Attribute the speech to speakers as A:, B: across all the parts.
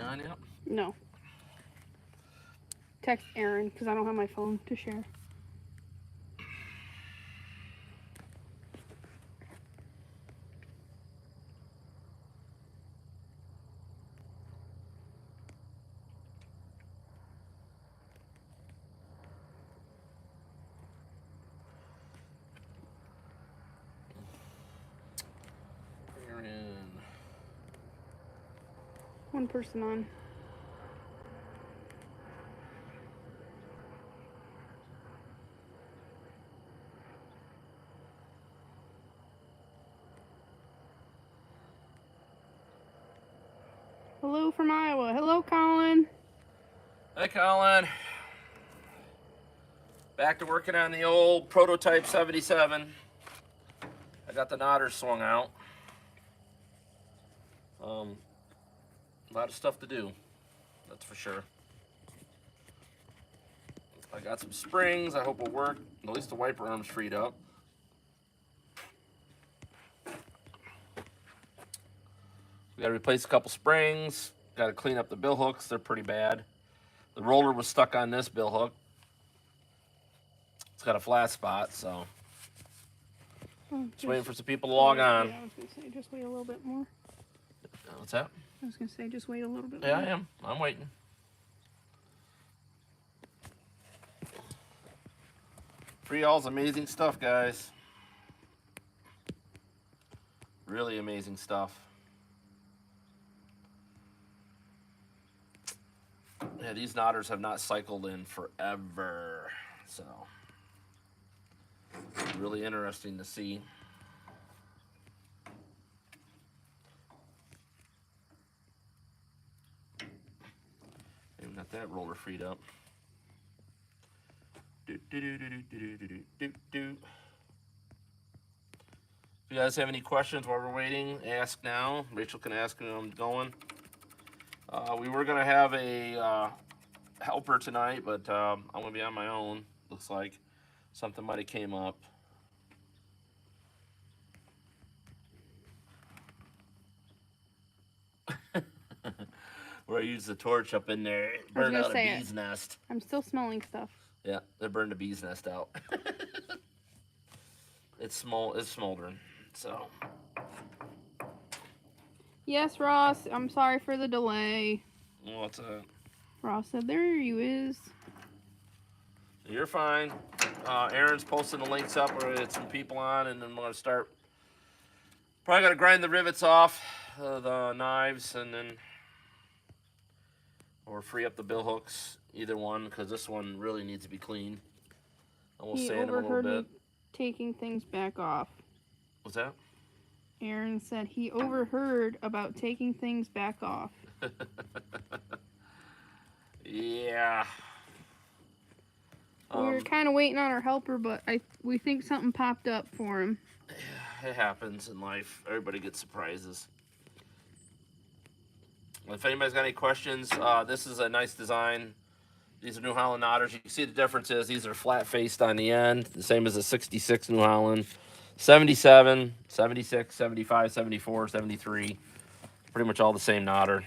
A: on yet?
B: No. Text Aaron because I don't have my phone to share.
A: Aaron.
B: One person on. Hello from Iowa. Hello, Colin.
A: Hey, Colin. Back to working on the old prototype 77. I got the knotters swung out. A lot of stuff to do, that's for sure. I got some springs. I hope it'll work. At least the wiper arm's freed up. We got to replace a couple springs. Got to clean up the bill hooks. They're pretty bad. The roller was stuck on this bill hook. It's got a flat spot, so just waiting for some people to log on.
B: Yeah, I was going to say, just wait a little bit more.
A: What's that?
B: I was going to say, just wait a little bit
A: Yeah,
B: more.
A: I am. I'm waiting. Free-all's amazing stuff, guys. Really amazing stuff. Yeah, these knotters have not cycled in forever, so really interesting to see. Even got that roller freed up. If you guys have any questions while we're waiting, ask now. Rachel can ask when I'm going. We were going to have a helper tonight, but I'm going to be on my own. Looks like something might have came up. Where I used the torch up in there, burned out a bee's nest.
B: I'm still smelling stuff.
A: Yeah, they burned a bee's nest out. It's smoldering, so.
B: Yes, Ross, I'm sorry for the delay.
A: What's that?
B: Ross said, there you is.
A: You're fine. Aaron's posting the links up where it's some people on, and then we're going to start. Probably got to grind the rivets off the knives, and then or free up the bill hooks, either one, because this one really needs to be cleaned. And we'll sand them a little bit.
B: Taking things back off.
A: What's that?
B: Aaron said he overheard about taking things back off.
A: Yeah.
B: We were kind of waiting on our helper, but we think something popped up for him.
A: Yeah, it happens in life. Everybody gets surprises. If anybody's got any questions, this is a nice design. These are New Holland knotters. You can see the difference is these are flat-faced on the end, the same as the 66 New Holland. 77, 76, 75, 74, 73. Pretty much all the same knotter.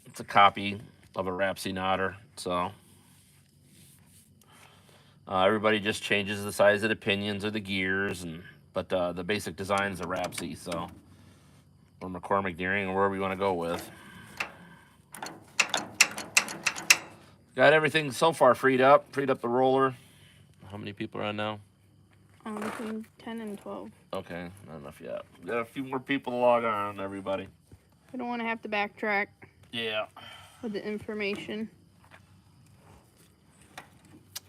A: It's a copy of a Rapsy knotter, so. Everybody just changes the size of the pinions or the gears, but the basic design is a Rapsy, so. Or McCormick Deering, or wherever you want to go with. Got everything so far freed up the roller. How many people are on now?
B: Between 10 and 12.
A: Okay, not enough yet. Got a few more people to log on, everybody.
B: I don't want to have to backtrack.
A: Yeah.
B: With the information.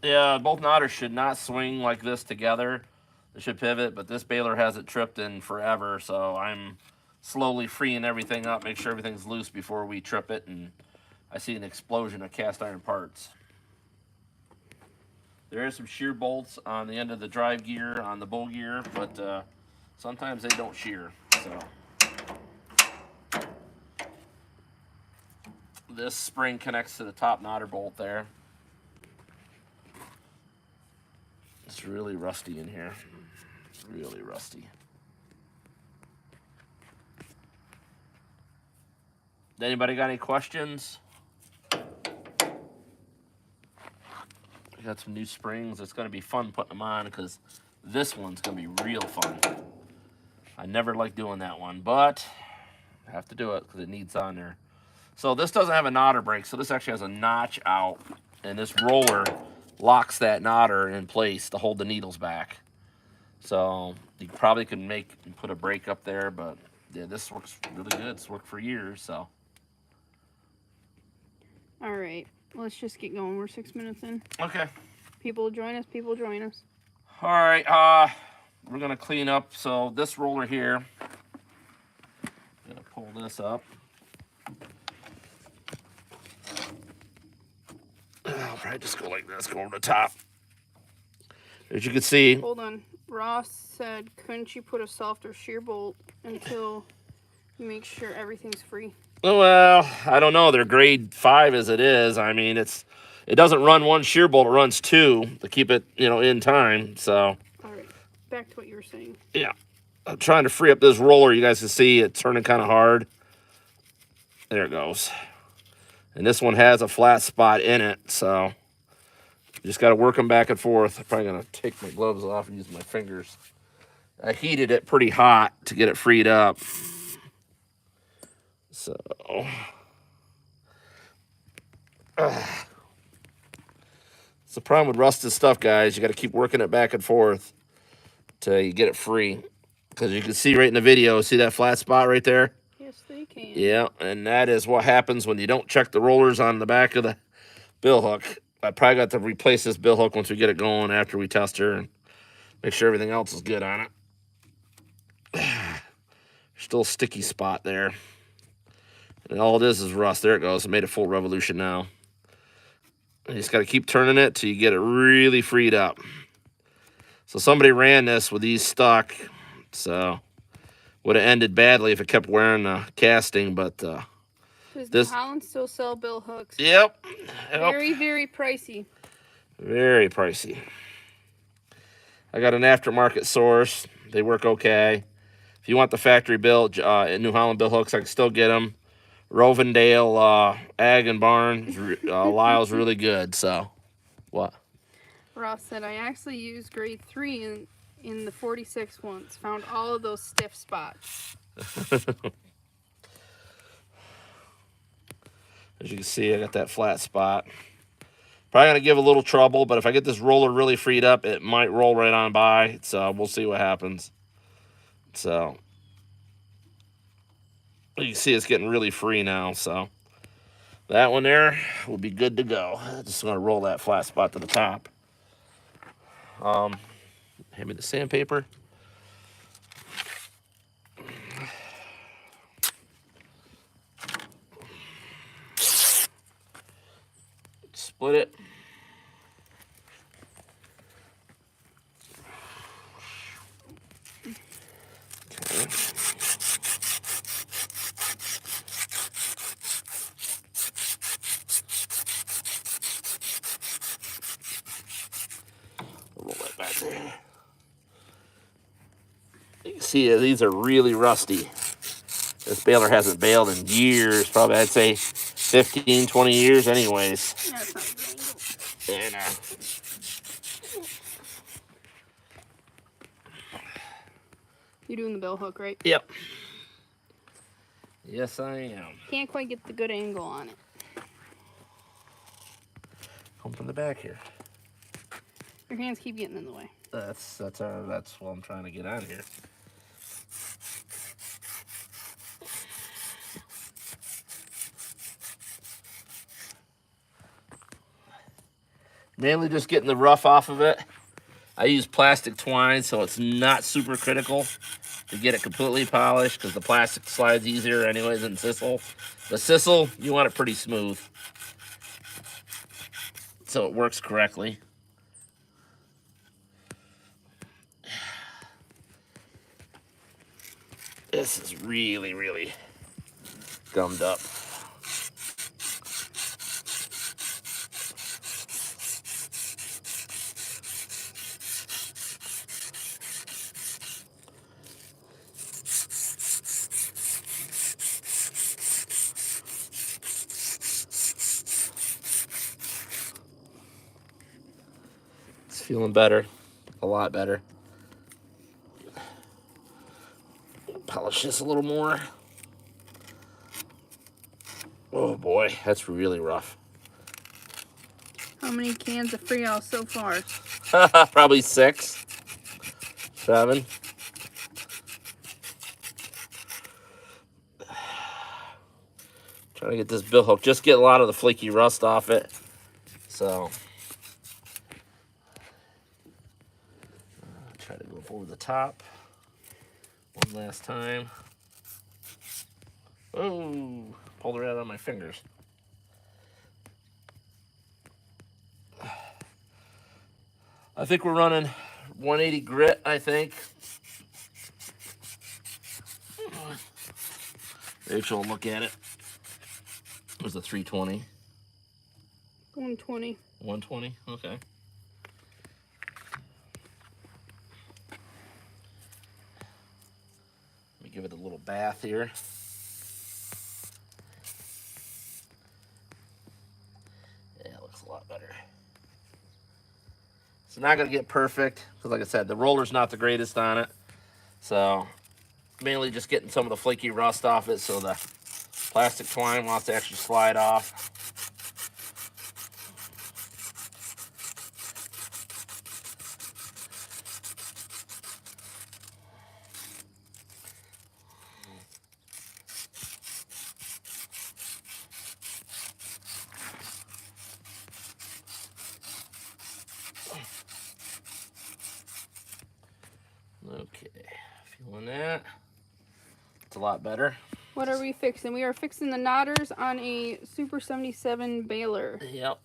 A: Yeah, both knotters should not swing like this together. They should pivot, but this baler hasn't tripped in forever, so I'm slowly freeing everything up, make sure everything's loose before we trip it, and I see an explosion of cast iron parts. There is some shear bolts on the end of the drive gear, on the bow gear, but sometimes they don't shear. So this spring connects to the top knotter bolt there. It's really rusty in here. It's really rusty. Anybody got any questions? We got some new springs. It's going to be fun putting them on because this one's going to be real fun. I never like doing that one, but I have to do it because it needs on there. So this doesn't have a knotter brake, so this actually has a notch out, and this roller locks that knotter in place to hold the needles back. So you probably could put a brake up there, but yeah, this works really good. It's worked for years, so.
B: All right, let's just get going. We're 6 minutes in.
A: Okay.
B: People join us. People join us.
A: All right. We're gonna clean up. So this roller here, I'm gonna pull this up. I'll probably just go like this, go over the top. As you can see.
B: Hold on. Ross said, couldn't you put a softer shear bolt until you make sure everything's free?
A: Well, I don't know. They're grade 5 as it is. I mean, it doesn't run one shear bolt. It runs 2 to keep it, in time. So.
B: All right. Back to what you were saying.
A: Yeah. I'm trying to free up this roller. You guys can see it turning kind of hard. There it goes. And this one has a flat spot in it, so you just got to work them back and forth. I'm probably going to take my gloves off and use my fingers. I heated it pretty hot to get it freed up. So, it's the problem with rusted stuff, guys. You got to keep working it back and forth till you get it free. Because you can see right in the video, see that flat spot right there?
B: Yes, they can.
A: Yeah, and that is what happens when you don't check the rollers on the back of the bill hook. I probably got to replace this bill hook once we get it going after we test her and make sure everything else is good on it. Still a sticky spot there. And all it is rust. There it goes. It made a full revolution now. You just got to keep turning it till you get it really freed up. So somebody ran this with these stuck. So would have ended badly if it kept wearing the casting, but
B: does New Holland still sell bill hooks?
A: Yep.
B: Very, very pricey.
A: Very pricey. I got an aftermarket source. They work okay. If you want the factory built New Holland bill hooks, I can still get them. Rovendale Ag and Barn, Lyle's really good. So, what?
B: Ross said, I actually used grade 3 in the 46 once. Found all of those stiff spots.
A: As you can see, I got that flat spot. Probably going to give a little trouble, but if I get this roller really freed up, it might roll right on by. So we'll see what happens. So you can see it's getting really free now. So that one there will be good to go. Just going to roll that flat spot to the top. Hand me the sandpaper. Split it. Okay. Roll that back there. You can see these are really rusty. This baler hasn't baled in years, probably I'd say 15, 20 years anyways.
B: Yeah, it's not good angle.
A: And,
B: You're doing the bill hook, right?
A: Yep. Yes, I am.
B: Can't quite get the good angle on it.
A: Come from the back here.
B: Your hands keep getting in the way.
A: That's what I'm trying to get out of here. Mainly just getting the rough off of it. I use plastic twine, so it's not super critical to get it completely polished because the plastic slides easier anyways than sisal. The sisal, you want it pretty smooth so it works correctly. This is really, really gummed up. feeling better. A lot better. Polish this a little more. Oh boy, that's really rough.
B: How many cans of Freon so far?
A: Probably 6, 7. Trying to get this bill hook. Just get a lot of the flaky rust off it. So, try to go over the top one last time. Oh, pulled it right out of my fingers. I think we're running 180 grit, I think. Rachel will look at it. It was a 320.
B: 120.
A: 120, okay. Let me give it a little bath here. Yeah, it looks a lot better. It's not going to get perfect because, like I said, the roller's not the greatest on it. So, mainly just getting some of the flaky rust off it so the plastic twine wants to actually slide off. Okay, feeling that. It's a lot better.
B: What are we fixing? We are fixing the knotters on a Super 77 baler.
A: Yep.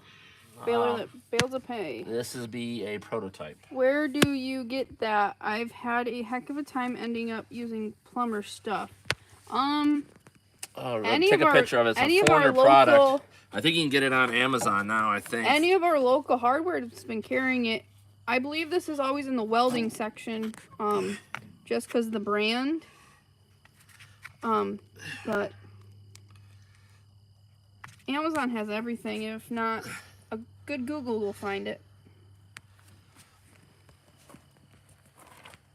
B: Baler that bales of hay.
A: This is be a prototype.
B: Where do you get that? I've had a heck of a time ending up using plumber stuff.
A: Take a picture of it. It's a 400 product. I think you can get it on Amazon now, I think.
B: Any of our local hardware has been carrying it. I believe this is always in the welding section, just because of the brand. But Amazon has everything. If not, a good Google will find it.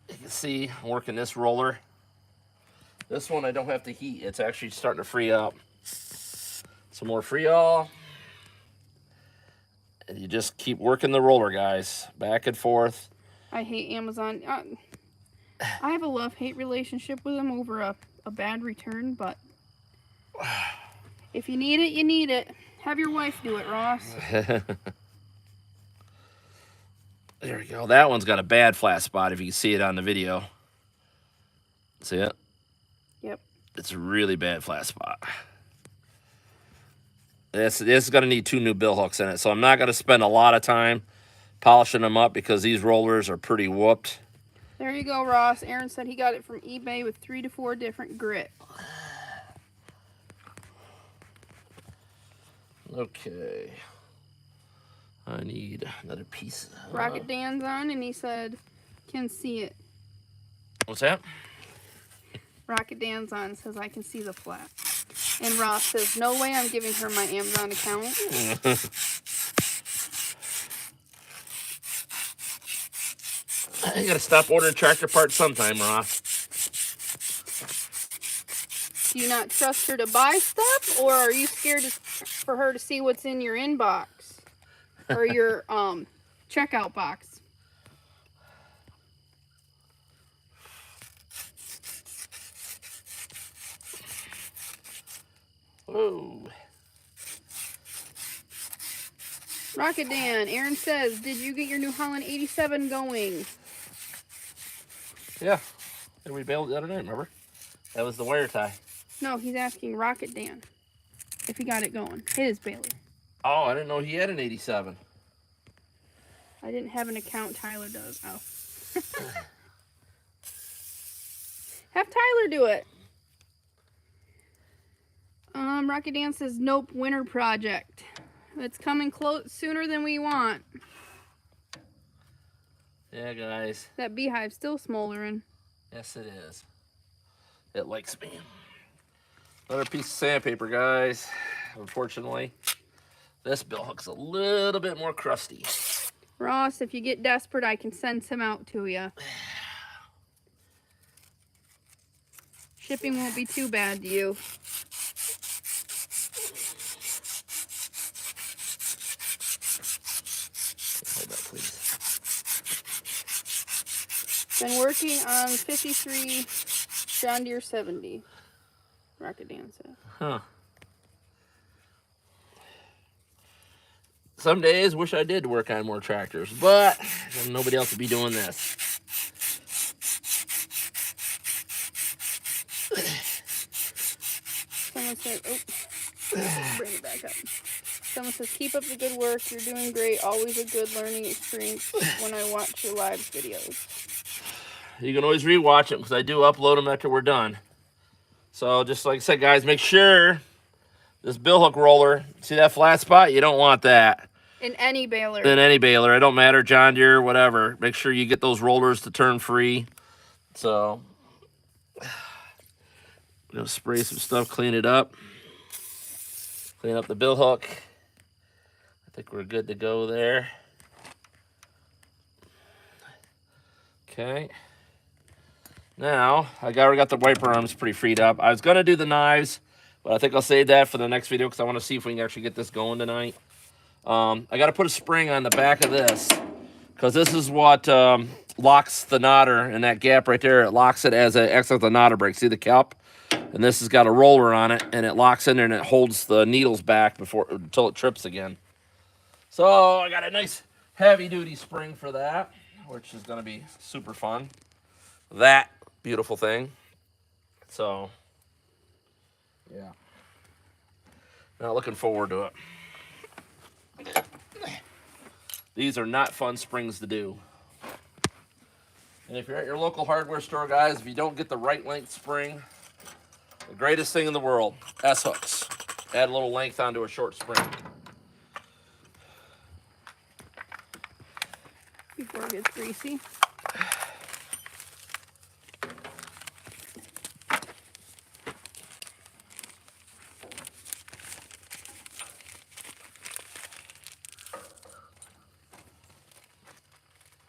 A: You can see I'm working this roller. This one I don't have to heat. It's actually starting to free up. Some more Freol. And you just keep working the roller, guys. Back and forth.
B: I hate Amazon. I have a love-hate relationship with them over a bad return, but if you need it, you need it. Have your wife do it, Ross.
A: There we go. That one's got a bad flat spot if you can see it on the video. See it?
B: Yep.
A: It's a really bad flat spot. This is going to need 2 new bill hooks in it, so I'm not going to spend a lot of time polishing them up because these rollers are pretty whooped.
B: There you go, Ross. Aaron said he got it from eBay with 3 to 4 different grit.
A: Okay. I need another piece.
B: Rocket Dan's on, and he said, can see it.
A: What's that?
B: Rocket Dan's on, says I can see the flat. And Ross says, no way I'm giving her my Amazon account. You gotta stop ordering tractor parts sometime, Ross. Do you not trust her to buy stuff, or are you scared for her to see what's in your inbox? Or your checkout box?
A: Whoa.
B: Rocket Dan, Aaron says, did you get your New Holland 87 going?
A: Yeah. And we bailed the other night, remember? That was the wire tie.
B: No, he's asking Rocket Dan if he got it going. His baler.
A: Oh, I didn't know he had an 87.
B: I didn't have an account. Tyler does. Oh. Have Tyler do it. Rocket Dan says, nope, winter project. It's coming close sooner than we want.
A: Yeah, guys.
B: That beehive's still smoldering.
A: Yes, it is. It likes me. Another piece of sandpaper, guys. Unfortunately, this bill hook's a little bit more crusty.
B: Ross, if you get desperate, I can send some out to you. Shipping won't be too bad to you.
A: Hold that, please.
B: Been working on 53 John Deere 70. Rocket Dan said.
A: Huh. Some days wish I did work on more tractors, but nobody else would be doing this.
B: Someone said, oh, bring it back up. Someone says, keep up the good work. You're doing great. Always a good learning experience when I watch your live videos.
A: You can always rewatch them because I do upload them after we're done. So just like I said, guys, make sure this bill hook roller, see that flat spot? You don't want that.
B: In any baler.
A: In any baler. It don't matter, John Deere, whatever. Make sure you get those rollers to turn free. So, we'll spray some stuff, clean it up. Clean up the bill hook. I think we're good to go there. Okay. Now, I already got the wiper arms pretty freed up. I was going to do the knives, but I think I'll save that for the next video because I want to see if we can actually get this going tonight. I got to put a spring on the back of this because this is what locks the knotter in that gap right there. It locks it as it exits the knotter brake. See the cap? And this has got a roller on it, and it locks in there and it holds the needles back until it trips again. So I got a nice heavy-duty spring for that, which is going to be super fun. That beautiful thing. So, yeah. Now looking forward to it. These are not fun springs to do. And if you're at your local hardware store, guys, if you don't get the right length spring, the greatest thing in the world, S-hooks. Add a little length onto a short spring.
B: Before it gets greasy.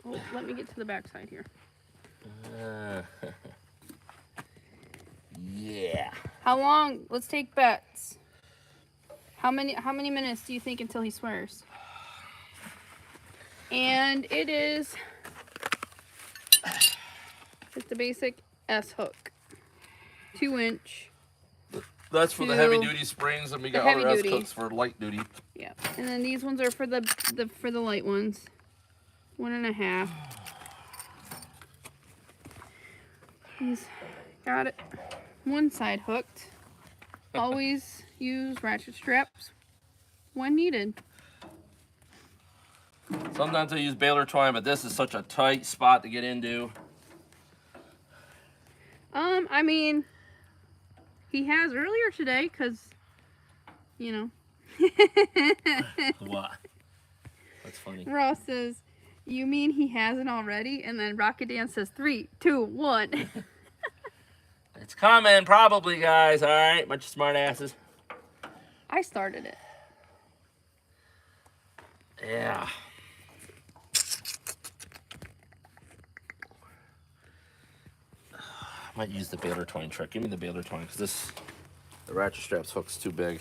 B: Oh, let me get to the back side here.
A: Yeah.
B: How long? Let's take bets. How many minutes do you think until he swears? And it is just a basic S hook. 2-inch.
A: That's for the heavy duty springs, and we got other S hooks for light duty.
B: Yeah. And then these ones are for the light ones. 1.5. He's got it one side hooked. Always use ratchet straps when needed.
A: Sometimes I use baler twine, but this is such a tight spot to get into.
B: I mean, he has earlier today, because, you know.
A: What? That's funny.
B: Ross says, you mean he hasn't already? And then Rocket Dan says, 3, 2, 1.
A: It's coming, probably, guys. All right, bunch of smart asses.
B: I started it.
A: Yeah. I might use the baler twine trick. Give me the baler twine, because the ratchet straps hook's too big.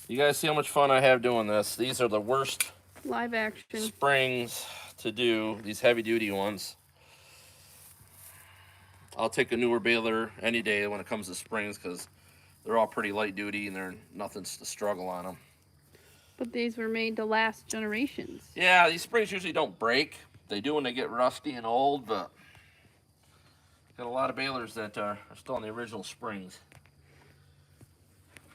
A: You guys see how much fun I have doing this? These are the worst
B: Live action
A: springs to do, these heavy duty ones. I'll take a newer baler any day when it comes to springs because they're all pretty light duty and they're nothing's to struggle on them.
B: But these were made to last generations.
A: Yeah, these springs usually don't break. They do when they get rusty and old, but got a lot of balers that are still on the original springs.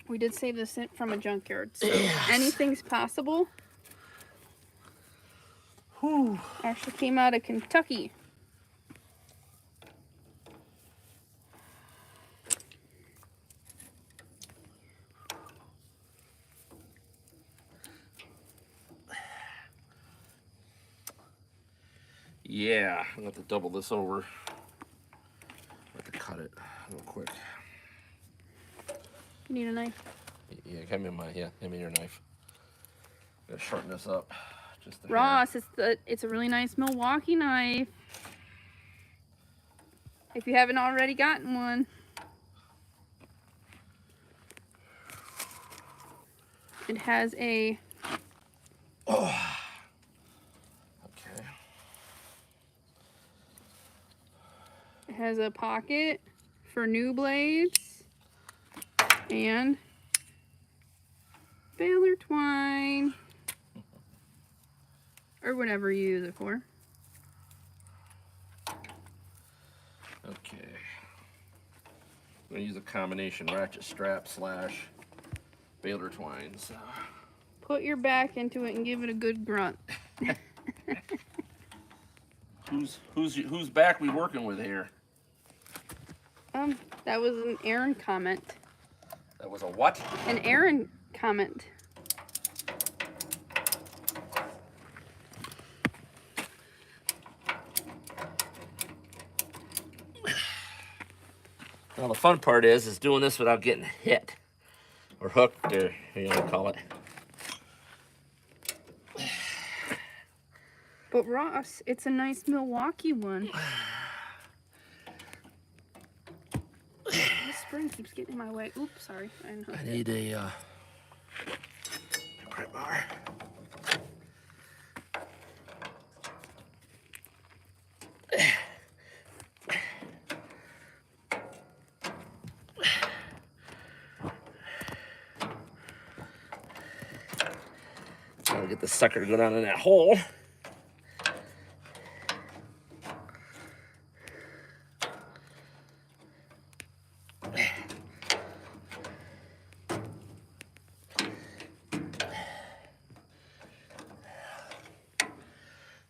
B: We did save this from a junkyard, so anything's possible.
A: Whew.
B: Actually came out of Kentucky.
A: Yeah, I'm gonna have to double this over. I have to cut it real quick.
B: You need a knife?
A: Yeah, give me your knife. Gotta shorten this up. Just a hair.
B: Ross, it's a really nice Milwaukee knife. If you haven't already gotten one. It has a...
A: Oh. Okay.
B: It has a pocket for new blades. And baler twine. Or whatever you use it for.
A: Okay. I'm gonna use a combination ratchet strap slash baler twine. So.
B: Put your back into it and give it a good grunt.
A: Who's back we working with here?
B: That was an Aaron comment.
A: That was a what?
B: An Aaron comment.
A: Now the fun part is doing this without getting hit or hooked, or you know what you call it.
B: But Ross, it's a nice Milwaukee one. This spring keeps getting in my way. Oops, sorry.
A: I need a pry bar. Gotta get the sucker to go down in that hole.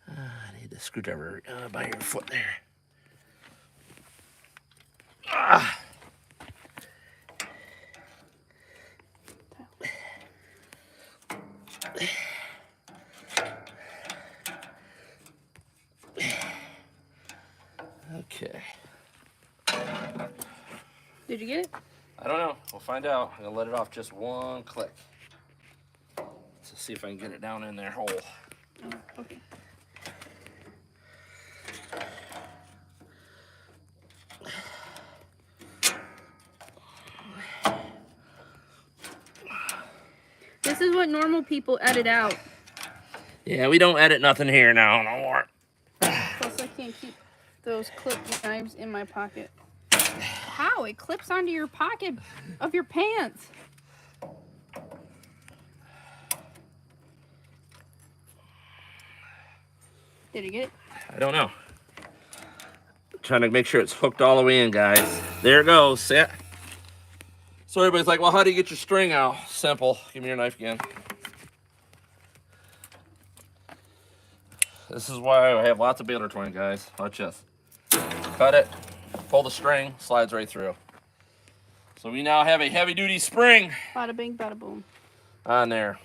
A: I need the screwdriver by your foot there. Ah. Okay.
B: Did you get it?
A: I don't know. We'll find out. I'm gonna let it off just one click to see if I can get it down in their hole.
B: Oh, okay. This is what normal people edit out.
A: Yeah, we don't edit nothing here now no more.
B: Plus, I can't keep those clip knives in my pocket. How? It clips onto your pocket of your pants. Did you get it?
A: I don't know. Trying to make sure it's hooked all the way in, guys. There it goes. Set. So everybody's like, well, how do you get your string out? Simple. Give me your knife again. This is why I have lots of baler twine, guys. Watch this. Cut it, pull the string, slides right through. So we now have a heavy-duty spring
B: Bada bing, bada boom.
A: on there.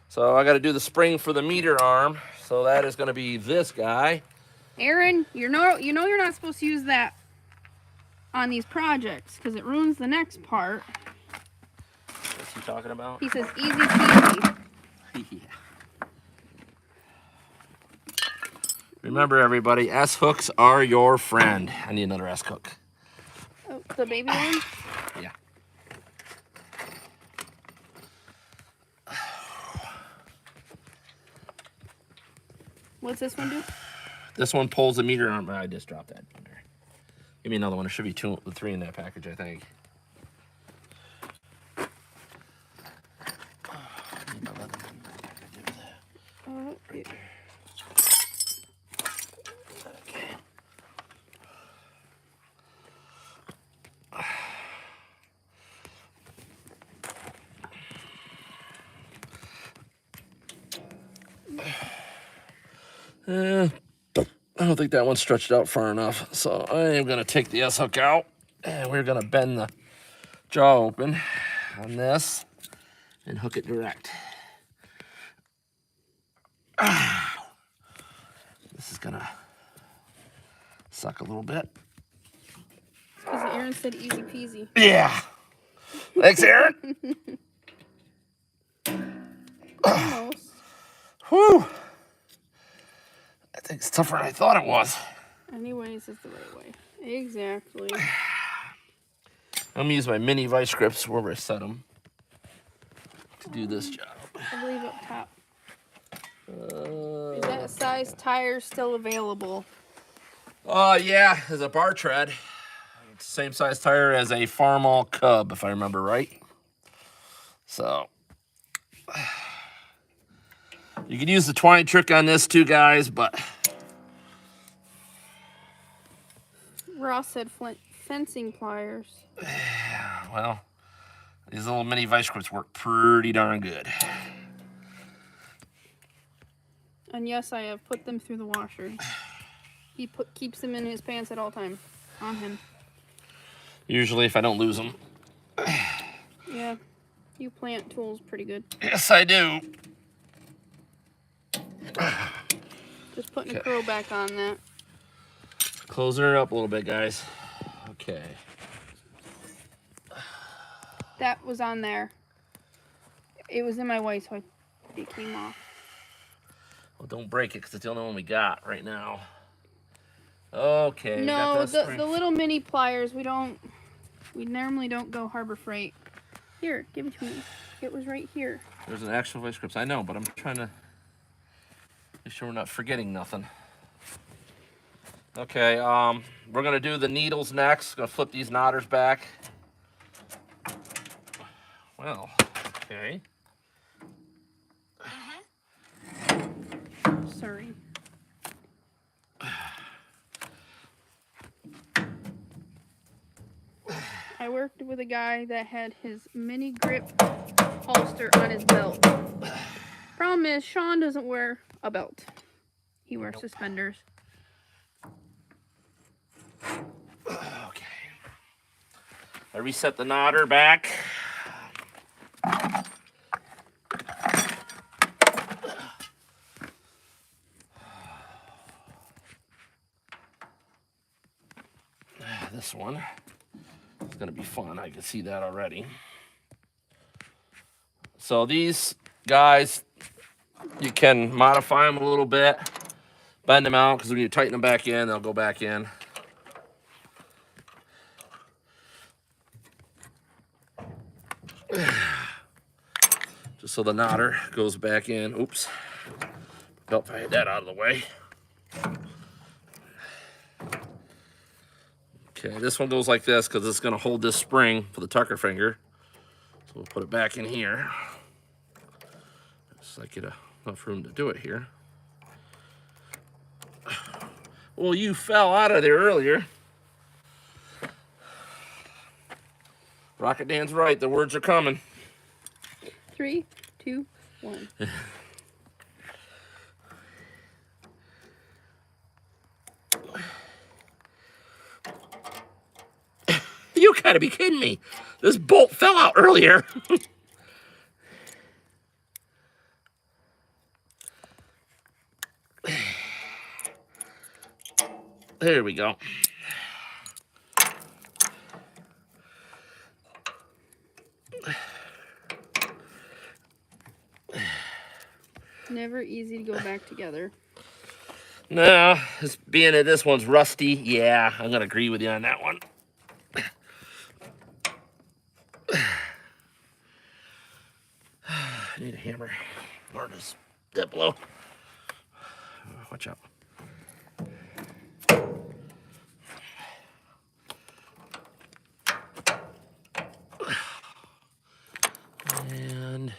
A: So I got to do the spring for the meter arm. So that is going to be this guy.
B: Aaron, you know you're not supposed to use that on these projects because it ruins the next part.
A: What's he talking about?
B: He says easy peasy.
A: Yeah. Remember, everybody, S-hooks are your friend. I need another S-hook.
B: Oh, the baby one?
A: Yeah.
B: What's this one do?
A: This one pulls the meter arm. I just dropped that. There. Give me another one. There should be 3 in that package, I think.
B: Yeah.
A: I don't think that one's stretched out far enough. So I am going to take the S-hook out, and we're going to bend the jaw open on this and hook it direct. This is going to suck a little bit.
B: Because Aaron said easy peasy.
A: Yeah. Thanks, Aaron.
B: Almost.
A: Whew. I think it's tougher than I thought it was.
B: Anyways, it's the right way. Exactly.
A: I'm gonna use my mini vice grips wherever I set them to do this job.
B: I believe up top. Is that size tire still available?
A: Yeah, there's a bar tread. Same size tire as a Farmall Cub, if I remember right. So you can use the twine trick on this too, guys, but
B: Ross said fencing pliers.
A: well, these little mini vice grips work pretty darn good.
B: And yes, I have put them through the washer. He keeps them in his pants at all times. On him.
A: Usually if I don't lose them.
B: Yeah. You plant tools pretty good.
A: Yes, I do.
B: Just putting a curl back on that.
A: Closing her up a little bit, guys. Okay.
B: That was on there. It was in my way, so it came off.
A: Well, don't break it, because it's the only one we got right now. Okay.
B: No, the little mini pliers, we normally don't go Harbor Freight. Here, give it to me. It was right here.
A: There's an actual vice grips. I know, but I'm trying to make sure we're not forgetting nothing. Okay, we're gonna do the needles next. Gonna flip these knotters back. Well, okay.
B: Sorry. I worked with a guy that had his mini grip holster on his belt. Problem is, Sean doesn't wear a belt. He wears suspenders.
A: Okay. I reset the knotter back. This one is going to be fun. I can see that already. So these guys, you can modify them a little bit, bend them out, because when you tighten them back in, they'll go back in. Just so the knotter goes back in. Oops. Nope, I had that out of the way. Okay, this one goes like this because it's going to hold this spring for the tucker finger. So we'll put it back in here. Just like get enough room to do it here. Well, you fell out of there earlier. Rocket Dan's right. The words are coming.
B: 3, 2, 1.
A: You gotta be kidding me. This bolt fell out earlier. There we go.
B: Never easy to go back together.
A: No, being that this one's rusty, yeah, I'm gonna agree with you on that one. I need a hammer. Or does that blow? Watch out. And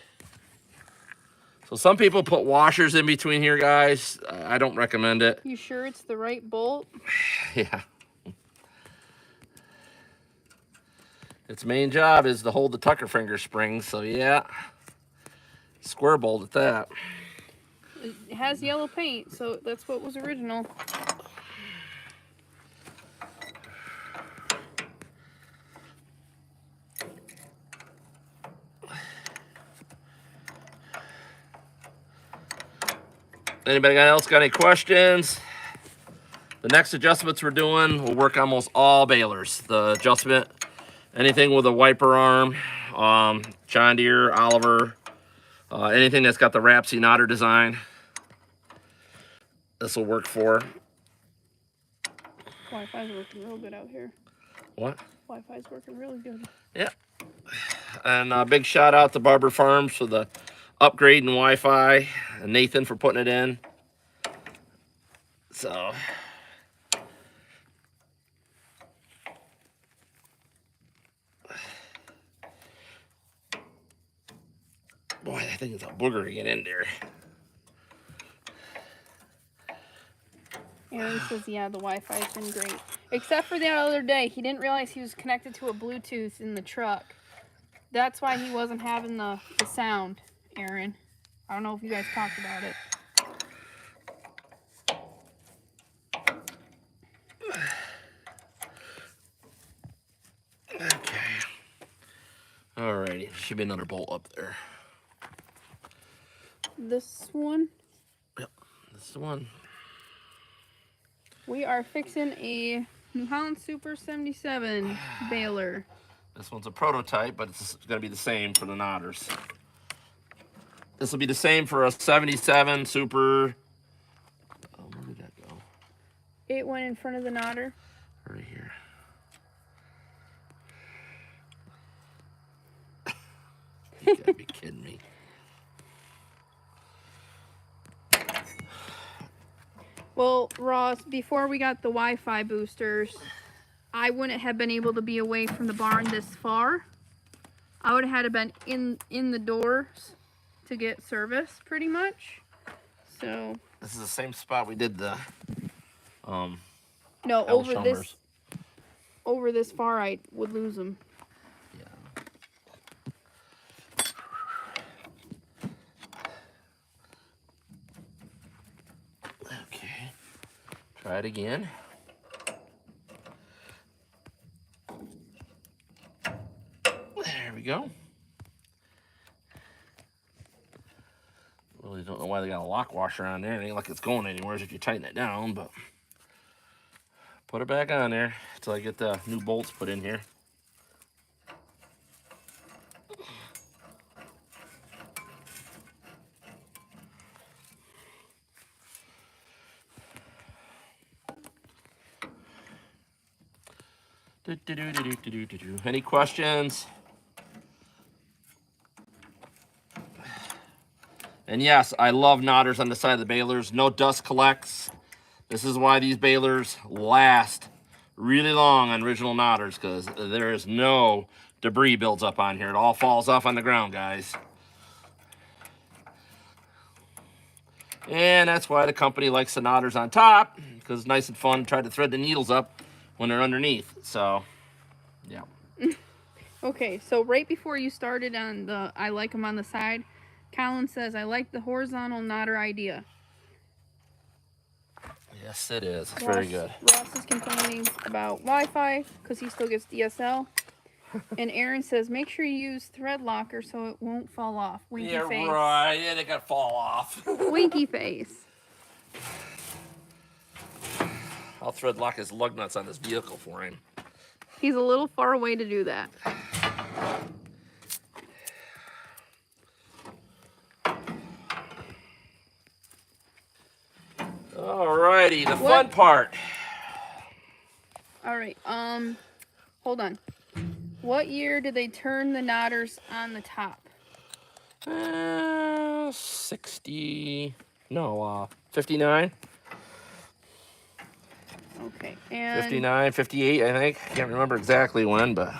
A: so some people put washers in between here, guys. I don't recommend it.
B: You sure it's the right bolt?
A: Yeah. Its main job is to hold the tucker finger spring, so yeah. Square bolt at that.
B: It has yellow paint, so that's what was original.
A: Anybody else got any questions? The next adjustments we're doing, we'll work almost all balers. The adjustment, anything with a wiper arm, John Deere, Oliver, Anything that's got the Rapsy knotter design, this will work for.
B: Wi-Fi's working real good out here.
A: What?
B: Wi-Fi's working really good.
A: Yeah. And a big shout out to Barber Farms for the upgrade in Wi-Fi, and Nathan for putting it in. So, boy, I think it's a booger to get in there.
B: Aaron says, yeah, the Wi-Fi's been great. Except for that other day. He didn't realize he was connected to a Bluetooth in the truck. That's why he wasn't having the sound, Aaron. I don't know if you guys talked about it.
A: Okay. Alrighty. Should be another bolt up there.
B: This one?
A: Yep. This is the one.
B: We are fixing a New Holland Super 77 baler.
A: This one's a prototype, but it's going to be the same for the knotters. This will be the same for a 77 Super. Oh, where did that go?
B: It went in front of the knotter.
A: Right here. You gotta be kidding me.
B: Well, Ross, before we got the Wi-Fi boosters, I wouldn't have been able to be away from the barn this far. I would have had to been in the doors to get service, pretty much. So
A: This is the same spot we did the
B: no,
A: Elshummers.
B: over this far, I would lose them.
A: Yeah. Okay. Try it again. There we go. Really don't know why they got a lock washer on there. It ain't like it's going anywhere if you tighten it down, but put it back on there until I get the new bolts put in here. Any questions? And yes, I love knotters on the side of the balers. No dust collects. This is why these balers last really long on original knotters, because there is no debris builds up on here. It all falls off on the ground, guys. And that's why the company likes the knotters on top, because it's nice and fun to try to thread the needles up when they're underneath. So, yeah.
B: Okay, so right before you started on the I like them on the side, Colin says, I like the horizontal knotter idea.
A: Yes, it is. It's very good.
B: Ross is complaining about Wi-Fi because he still gets DSL. And Aaron says, make sure you use thread locker so it won't fall off. Winky
A: Yeah,
B: face.
A: right. Yeah, they gotta fall off.
B: Winky face.
A: I'll thread lock his lug nuts on this vehicle for him.
B: He's a little far away to do that.
A: Alrighty, the fun part.
B: All right, hold on. What year did they turn the knotters on the top?
A: 59.
B: Okay, and
A: 59, 58, I think. Can't remember exactly when, but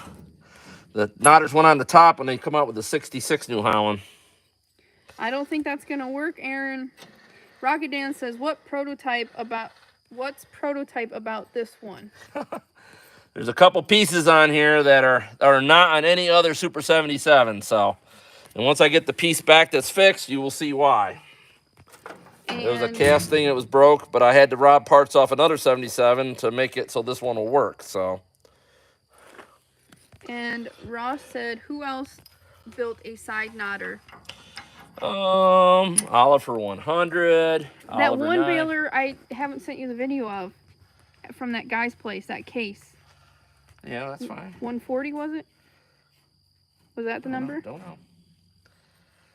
A: the knotters went on the top when they come out with the 66 New Holland.
B: I don't think that's gonna work, Aaron. Rocket Dan says, what's prototype about this one?
A: There's a couple pieces on here that are not on any other Super 77, so. And once I get the piece back that's fixed, you will see why.
B: And
A: It was a casting, it was broke, but I had to rob parts off another 77 to make it so this one will work, so.
B: And Ross said, who else built a side knotter?
A: Oliver 100.
B: That
A: Oliver
B: one
A: 9.
B: baler I haven't sent you the video of from that guy's place, that case.
A: Yeah, that's fine.
B: 140 was it? Was that the number?
A: Don't know.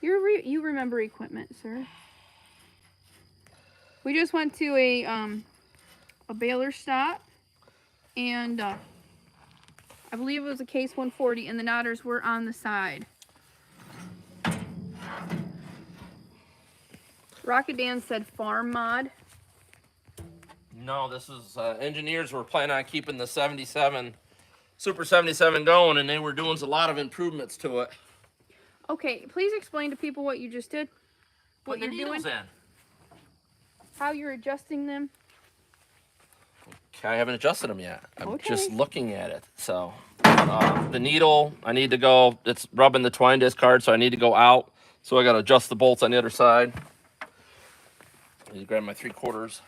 B: You remember equipment, sir. We just went to a baler stop, and I believe it was a case 140, and the knotters were on the side. Rocket Dan said farm mod.
A: No, this is engineers were planning on keeping the 77 Super 77 going, and they were doing a lot of improvements to it.
B: Okay, please explain to people what you just did. What
A: Putting the
B: you're
A: needles
B: doing.
A: in.
B: How you're adjusting them.
A: Okay, I haven't adjusted them yet. I'm
B: Okay.
A: just looking at it. So the needle, I need to go. It's rubbing the twine discard, so I need to go out. So I got to adjust the bolts on the other side. I need to grab my 3/4.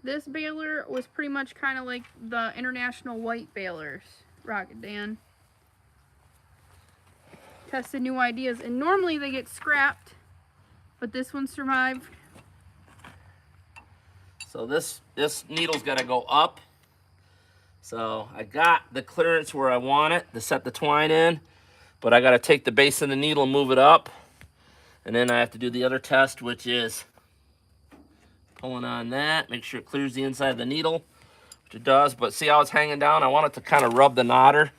B: This baler was pretty much kind of like the international white balers, Rocket Dan. Tested new ideas, and normally they get scrapped, but this one survived.
A: So this needle's got to go up. So I got the clearance where I want it to set the twine in, but I got to take the base of the needle and move it up. And then I have to do the other test, which is pulling on that, make sure it clears the inside of the needle, which it does. But see how it's hanging down? I want it to kind of rub the knotter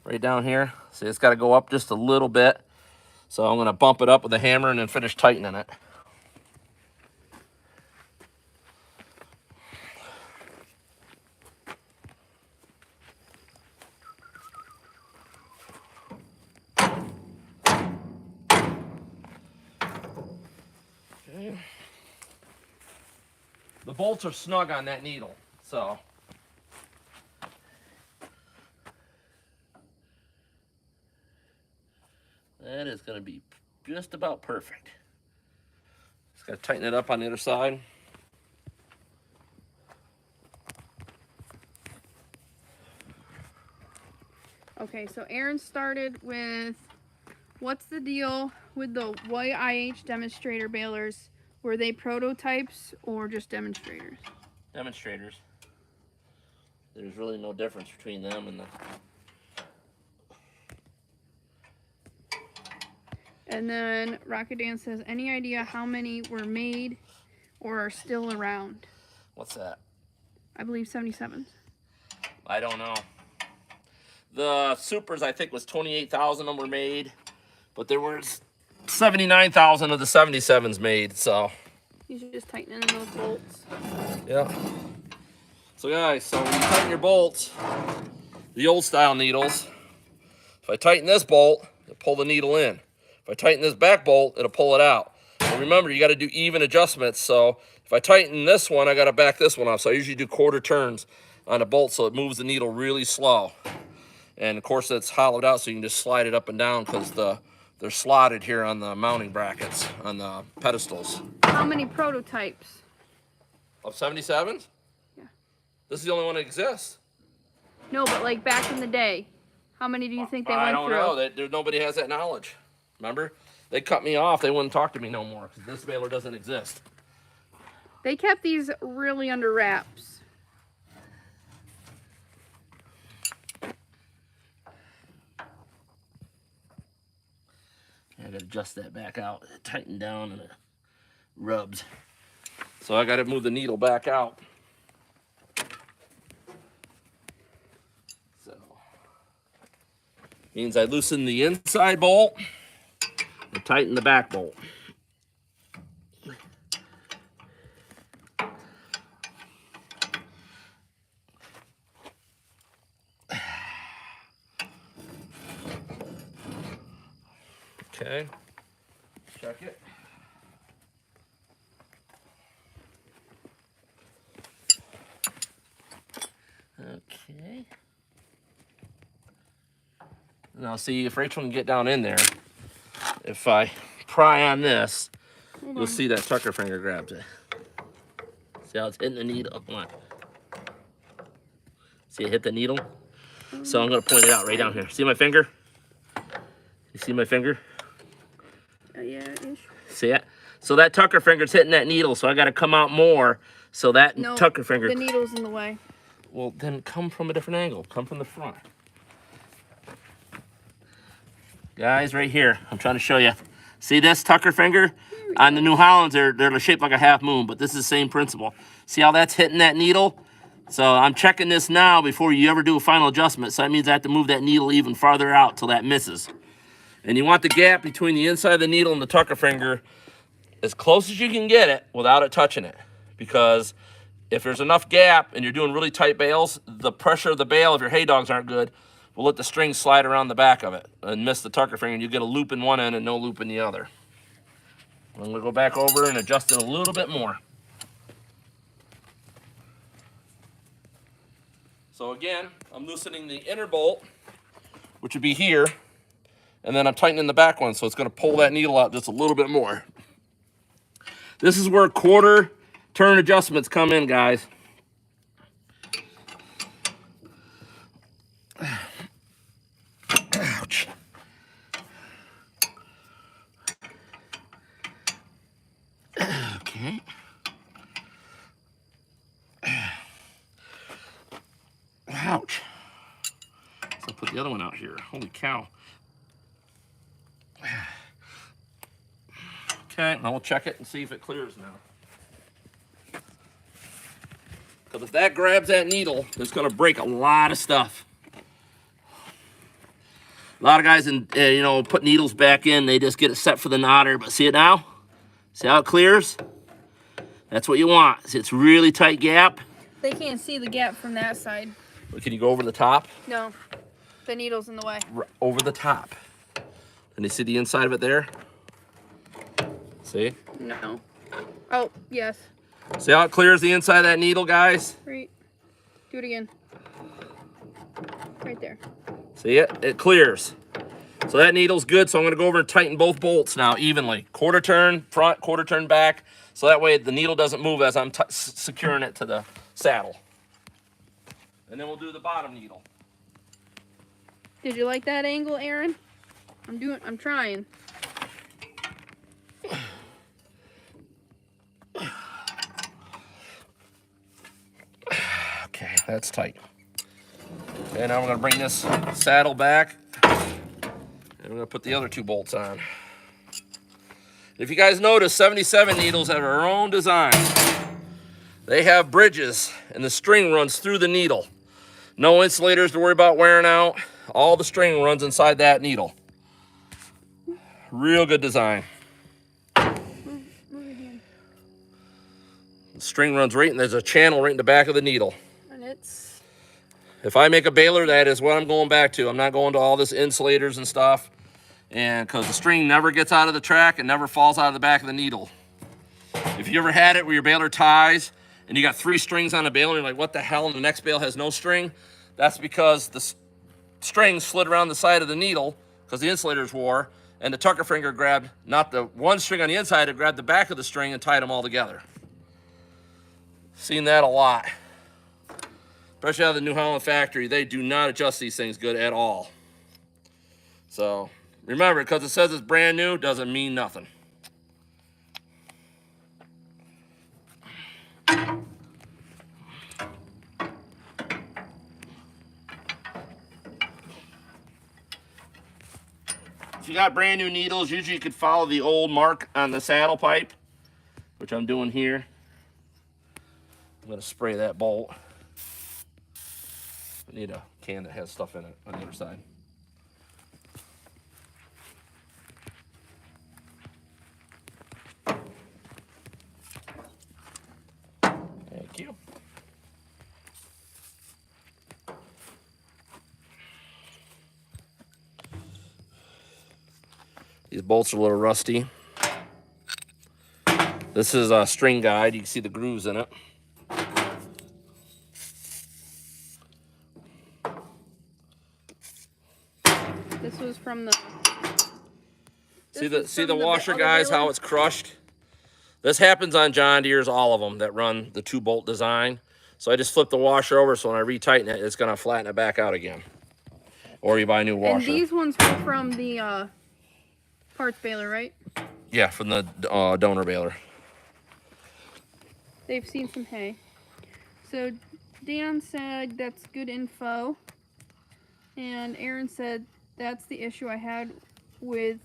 A: right down here. See, it's got to go up just a little bit. So I'm going to bump it up with a hammer and then finish tightening it. Okay. The bolts are snug on that needle, so that is going to be just about perfect. Just got to tighten it up on the other side.
B: Okay, so Aaron started with, what's the deal with the YIH demonstrator balers? Were they prototypes or just demonstrators?
A: Demonstrators. There's really no difference between them and the...
B: And then Rocket Dan says, any idea how many were made or are still around?
A: What's that?
B: I believe 77s.
A: I don't know. The Supers, I think, was 28,000 of them were made, but there was 79,000 of the 77s made, so...
B: You should just tighten in those bolts.
A: Yeah. So guys, so when you tighten your bolts, the old style needles, if I tighten this bolt, it'll pull the needle in. If I tighten this back bolt, it'll pull it out. And remember, you got to do even adjustments. So if I tighten this one, I got to back this one off. So I usually do quarter turns on the bolt so it moves the needle really slow. And of course, it's hollowed out so you can just slide it up and down because they're slotted here on the mounting brackets on the pedestals.
B: How many prototypes?
A: Of 77s?
B: Yeah.
A: This is the only one that exists.
B: No, but like back in the day, how many do you think they went through?
A: I don't know. Nobody has that knowledge. Remember? They cut me off. They wouldn't talk to me no more because this baler doesn't exist.
B: They kept these really under wraps.
A: I gotta adjust that back out. It tightened down and it rubs. So I gotta move the needle back out. So means I loosen the inside bolt and tighten the back bolt. Okay, check it. Okay. Now see if Rachel can get down in there. If I pry on this,
B: Hold
A: you'll
B: on.
A: see that tucker finger grabs it. See how it's hitting the needle? Come on. See it hit the needle? So I'm gonna point it out right down here. See my finger? You see my finger?
B: Yeah, ish.
A: See it? So that tucker finger's hitting that needle, so I gotta come out more so that
B: No,
A: tucker finger.
B: the needle's in the way.
A: Well, then come from a different angle. Come from the front. Guys, right here, I'm trying to show you. See this tucker finger? On the New Hollands, they're shaped like a half moon, but this is the same principle. See how that's hitting that needle? So I'm checking this now before you ever do a final adjustment. So that means I have to move that needle even farther out till that misses. And you want the gap between the inside of the needle and the tucker finger as close as you can get it without it touching it. Because if there's enough gap and you're doing really tight bales, the pressure of the bale, if your hay dogs aren't good, will let the string slide around the back of it and miss the tucker finger, and you get a loop in one end and no loop in the other. I'm gonna go back over and adjust it a little bit more. So again, I'm loosening the inner bolt, which would be here, and then I'm tightening the back one, so it's gonna pull that needle out just a little bit more. This is where quarter turn adjustments come in, guys. Ouch. Okay. Ouch. So I'll put the other one out here. Holy cow. Okay, now we'll check it and see if it clears now. Because if that grabs that needle, it's going to break a lot of stuff. A lot of guys, put needles back in, they just get it set for the knotter. But see it now? See how it clears? That's what you want. See, it's really tight gap.
B: They can't see the gap from that side.
A: Can you go over the top?
B: No, the needle's in the way.
A: Over the top. And you see the inside of it there? See?
B: No. Oh, yes.
A: See how it clears the inside of that needle, guys?
B: Right. Do it again. Right there.
A: See it? It clears. So that needle's good, so I'm gonna go over and tighten both bolts now evenly. Quarter turn front, quarter turn back, so that way the needle doesn't move as I'm securing it to the saddle. And then we'll do the bottom needle.
B: Did you like that angle, Aaron? I'm trying.
A: Okay, that's tight. Okay, now we're gonna bring this saddle back, and we're gonna put the other two bolts on. If you guys notice, 77 needles have their own design. They have bridges, and the string runs through the needle. No insulators to worry about wearing out. All the string runs inside that needle. Real good design. The string runs right, and there's a channel right in the back of the needle.
B: And it's...
A: If I make a baler, that is what I'm going back to. I'm not going to all this insulators and stuff. And because the string never gets out of the track, it never falls out of the back of the needle. If you ever had it where your baler ties and you got 3 strings on a baler, and you're like, what the hell? And the next bale has no string. That's because the string slid around the side of the needle because the insulators wore, and the tucker finger grabbed not the one string on the inside, it grabbed the back of the string and tied them all together. Seen that a lot. Especially out of the New Holland factory, they do not adjust these things good at all. So remember, because it says it's brand new, doesn't mean nothing. If you got brand new needles, usually you could follow the old mark on the saddle pipe, which I'm doing here. I'm gonna spray that bolt. I need a can that has stuff in it on the other side. Thank you. These bolts are a little rusty. This is a string guide. You can see the grooves in it.
B: This was from the
A: See
B: This
A: the
B: is from
A: washer,
B: other
A: guys,
B: baler.
A: how it's crushed? This happens on John Deere's, all of them that run the 2-bolt design. So I just flip the washer over, so when I retighten it, it's gonna flatten it back out again. Or you buy a new washer.
B: And these ones were from the parts baler, right?
A: Yeah, from the donor baler.
B: They've seen some hay. So Dan said that's good info. And Aaron said that's the issue I had with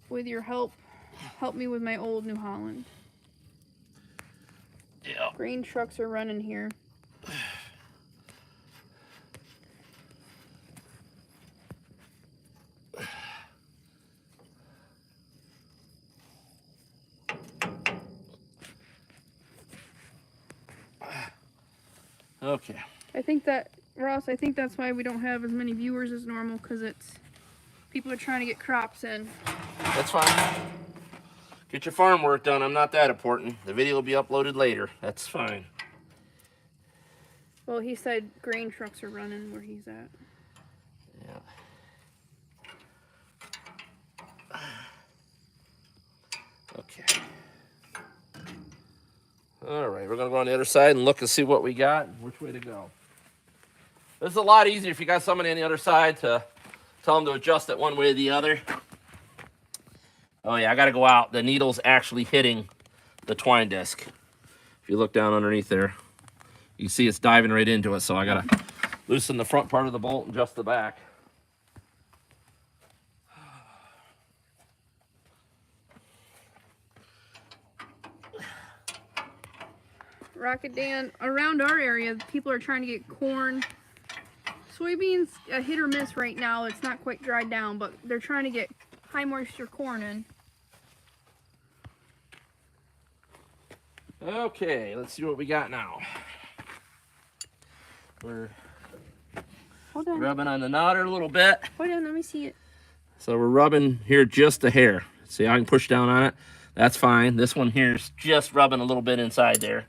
B: your help. Help me with my old New Holland.
A: Yeah.
B: Grain trucks are running here.
A: Okay.
B: I think that's why we don't have as many viewers as normal, because it's people are trying to get crops in.
A: That's fine. Get your farm work done. I'm not that important. The video will be uploaded later. That's fine.
B: Well, he said grain trucks are running where he's at.
A: Yeah. Okay. All right, we're gonna go on the other side and look and see what we got and which way to go. This is a lot easier if you got somebody on the other side to tell them to adjust it one way or the other. Oh yeah, I gotta go out. The needle's actually hitting the twine disc. If you look down underneath there, you see it's diving right into it, so I gotta loosen the front part of the bolt and adjust the back.
B: Rocket Dan, around our area, people are trying to get corn. Soybeans, a hit or miss right now. It's not quite dried down, but they're trying to get high moisture corn in.
A: Okay, let's see what we got now. We're
B: Hold on.
A: rubbing on the nodder a little bit.
B: Hold on, let me see it.
A: So we're rubbing here just a hair. See, I can push down on it. That's fine. This one here is just rubbing a little bit inside there.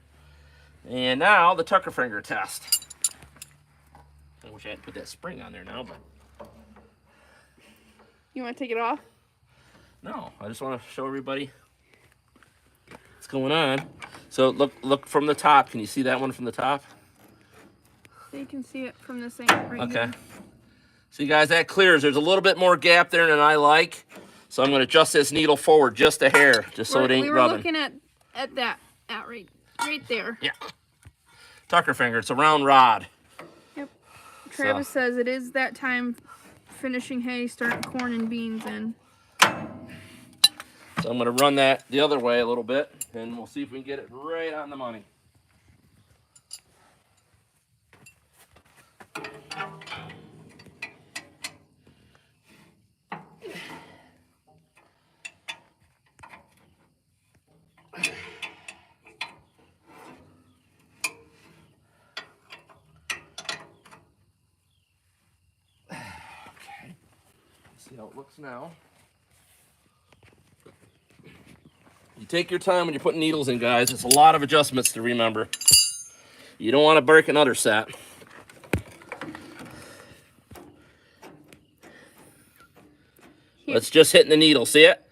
A: And now the tucker finger test. I wish I had put that spring on there now, but
B: You want to take it off?
A: no. I just want to show everybody what's going on. So look from the top. Can you see that one from the top?
B: So you can see it from this angle right
A: Okay.
B: here.
A: See, guys, that clears. There's a little bit more gap there than I like. So I'm going to adjust this needle forward just a hair, just so it ain't
B: we were
A: rubbing.
B: looking at that, right there.
A: Yeah. Tucker finger. It's a round rod.
B: Yep. Travis says it is that time, finishing hay, starting corn and beans in.
A: So I'm going to run that the other way a little bit, and we'll see if we can get it right on the money. Okay. See how it looks now. You take your time when you're putting needles in, guys. It's a lot of adjustments to remember. You don't want to break another set. It's just hitting the needle. See it?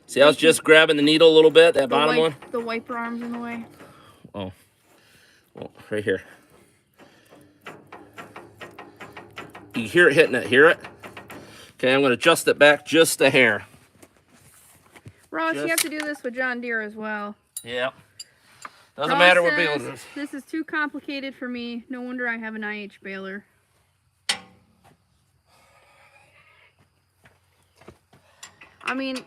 A: See how it's just grabbing the needle a little bit, that bottom one?
B: The wiper arm's in the way.
A: Oh. Well, right here. You hear it hitting it. Hear it? Okay, I'm going to adjust it back just a hair.
B: Ross, you have to do this with John Deere as well.
A: Yep. Doesn't
B: Ross
A: matter what
B: says,
A: baler it is.
B: This is too complicated for me. No wonder I have an IH baler. I mean,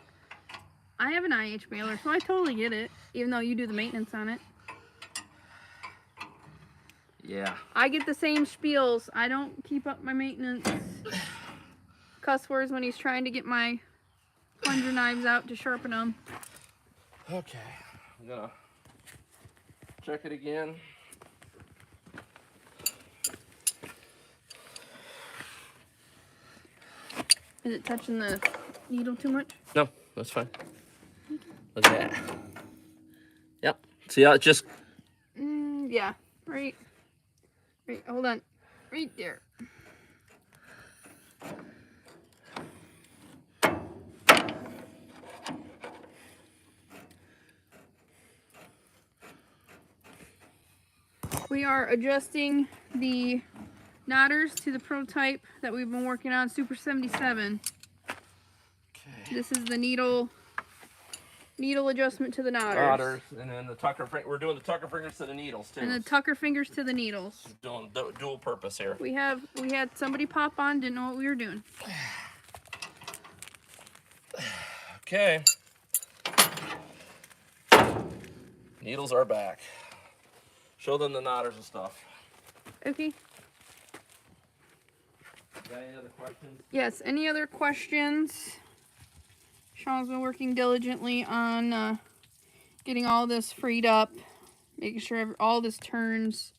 B: I have an IH baler, so I totally get it, even though you do the maintenance on it.
A: Yeah.
B: I get the same spiels. I don't keep up my maintenance. Cuss words when he's trying to get my plunger knives out to sharpen them.
A: Okay. I'm going to check it again.
B: Is it touching the needle too much?
A: No, that's fine. Look at that. Yep. See how it just...
B: Yeah. Right. Hold on. Right there. We are adjusting the knotters to the prototype that we've been working on, Super 77.
A: Okay.
B: This is the needle adjustment to the knotters.
A: Knotters, and then the tucker. We're doing the tucker fingers to the needles too.
B: And the tucker fingers to the needles.
A: Doing dual purpose here.
B: We had somebody pop on, didn't know what we were doing.
A: Okay. Needles are back. Show them the knotters and stuff.
B: Okay.
A: Got any other questions?
B: Yes, any other questions? Sean's been working diligently on getting all this freed up, making sure all this turns.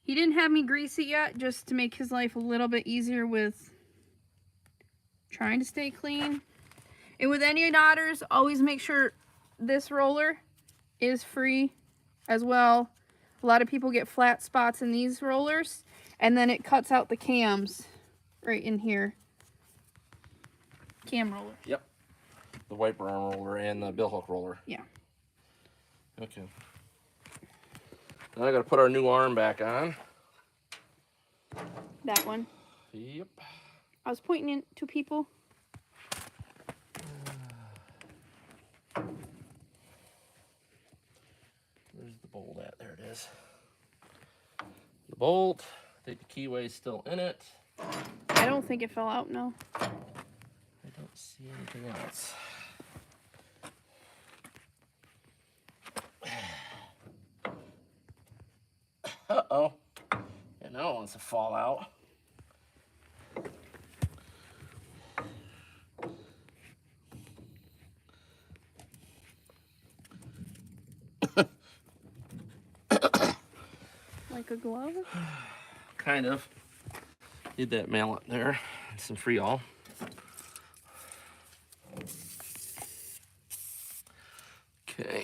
B: He didn't have me grease it yet, just to make his life a little bit easier with trying to stay clean. And with any knotters, always make sure this roller is free as well. A lot of people get flat spots in these rollers, and then it cuts out the cams right in here. Cam roller.
A: Yep. The wiper arm roller and the bill hook roller.
B: Yeah.
A: Okay. Now I gotta put our new arm back on.
B: That one.
A: Yep.
B: I was pointing it to people.
A: Where's the bolt at? There it is. The bolt. I think the keyway's still in it.
B: I don't think it fell out, no.
A: I don't see anything else. Uh-oh. And now it wants to fall out.
B: Like a glove?
A: Kind of. Need that mallet there. Some Freol. Okay.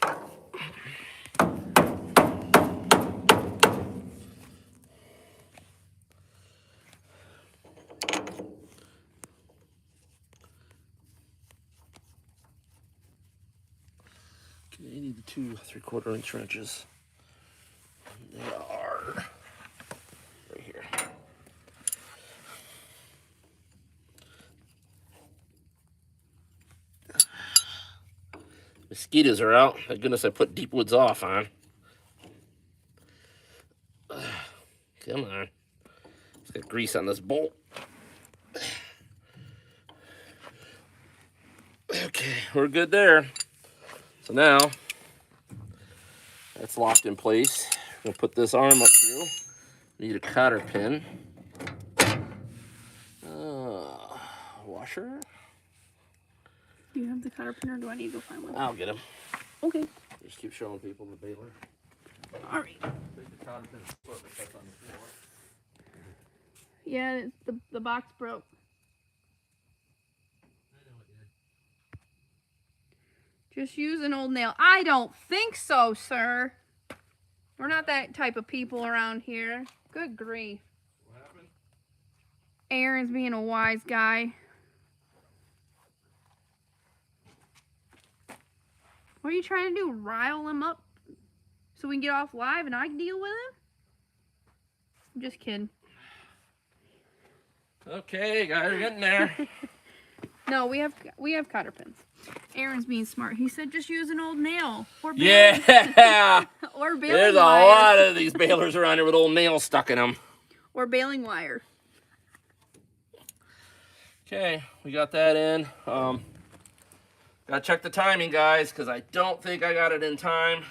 A: Okay, you need the 2 3/4 inch wrenches. They are right here. Mosquitoes are out. Thank goodness I put Deep Woods Off on. Come on. It's got grease on this bolt. Okay, we're good there. So now, that's locked in place. We'll put this arm up through. Need a cotter pin. Washer.
B: Do you have the cotter pin, or do I need to go find one?
A: I'll get him.
B: Okay.
A: Just keep showing people the baler.
B: All right.
A: Take the cotter pin and slip it. That's on the floor.
B: Yeah, the box broke. Just use an old nail. I don't think so, sir. We're not that type of people around here. Good grief.
A: What happened?
B: Aaron's being a wise guy. What are you trying to do? Rile him up so we can get off live and I can deal with him? I'm just kidding.
A: Okay, guys, we're getting there.
B: No, we have cotter pins. Aaron's being smart. He said just use an old nail. Or
A: Yeah!
B: or baling
A: There's a
B: wire.
A: lot of these balers around here with old nails stuck in them.
B: Or baling wire.
A: Okay, we got that in. Gotta check the timing, guys, because I don't think I got it in time.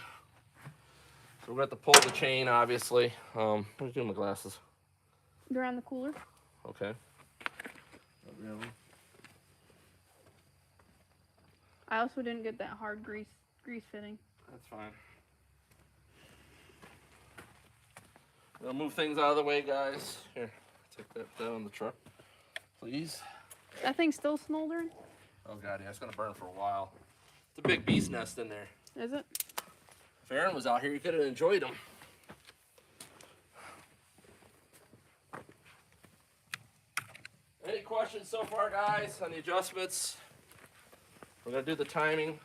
A: So we're gonna have to pull the chain, obviously. Where's doing my glasses?
B: They're on the cooler.
A: Okay. Not really.
B: I also didn't get that hard grease fitting.
A: That's fine. We'll move things out of the way, guys. Here, take that down on the truck, please.
B: That thing's still smoldering?
A: Oh god, yeah, it's gonna burn for a while. It's a big bee's nest in there.
B: Is it?
A: If Aaron was out here, you could have enjoyed him. Any questions so far, guys, on the adjustments? We're gonna do the timing.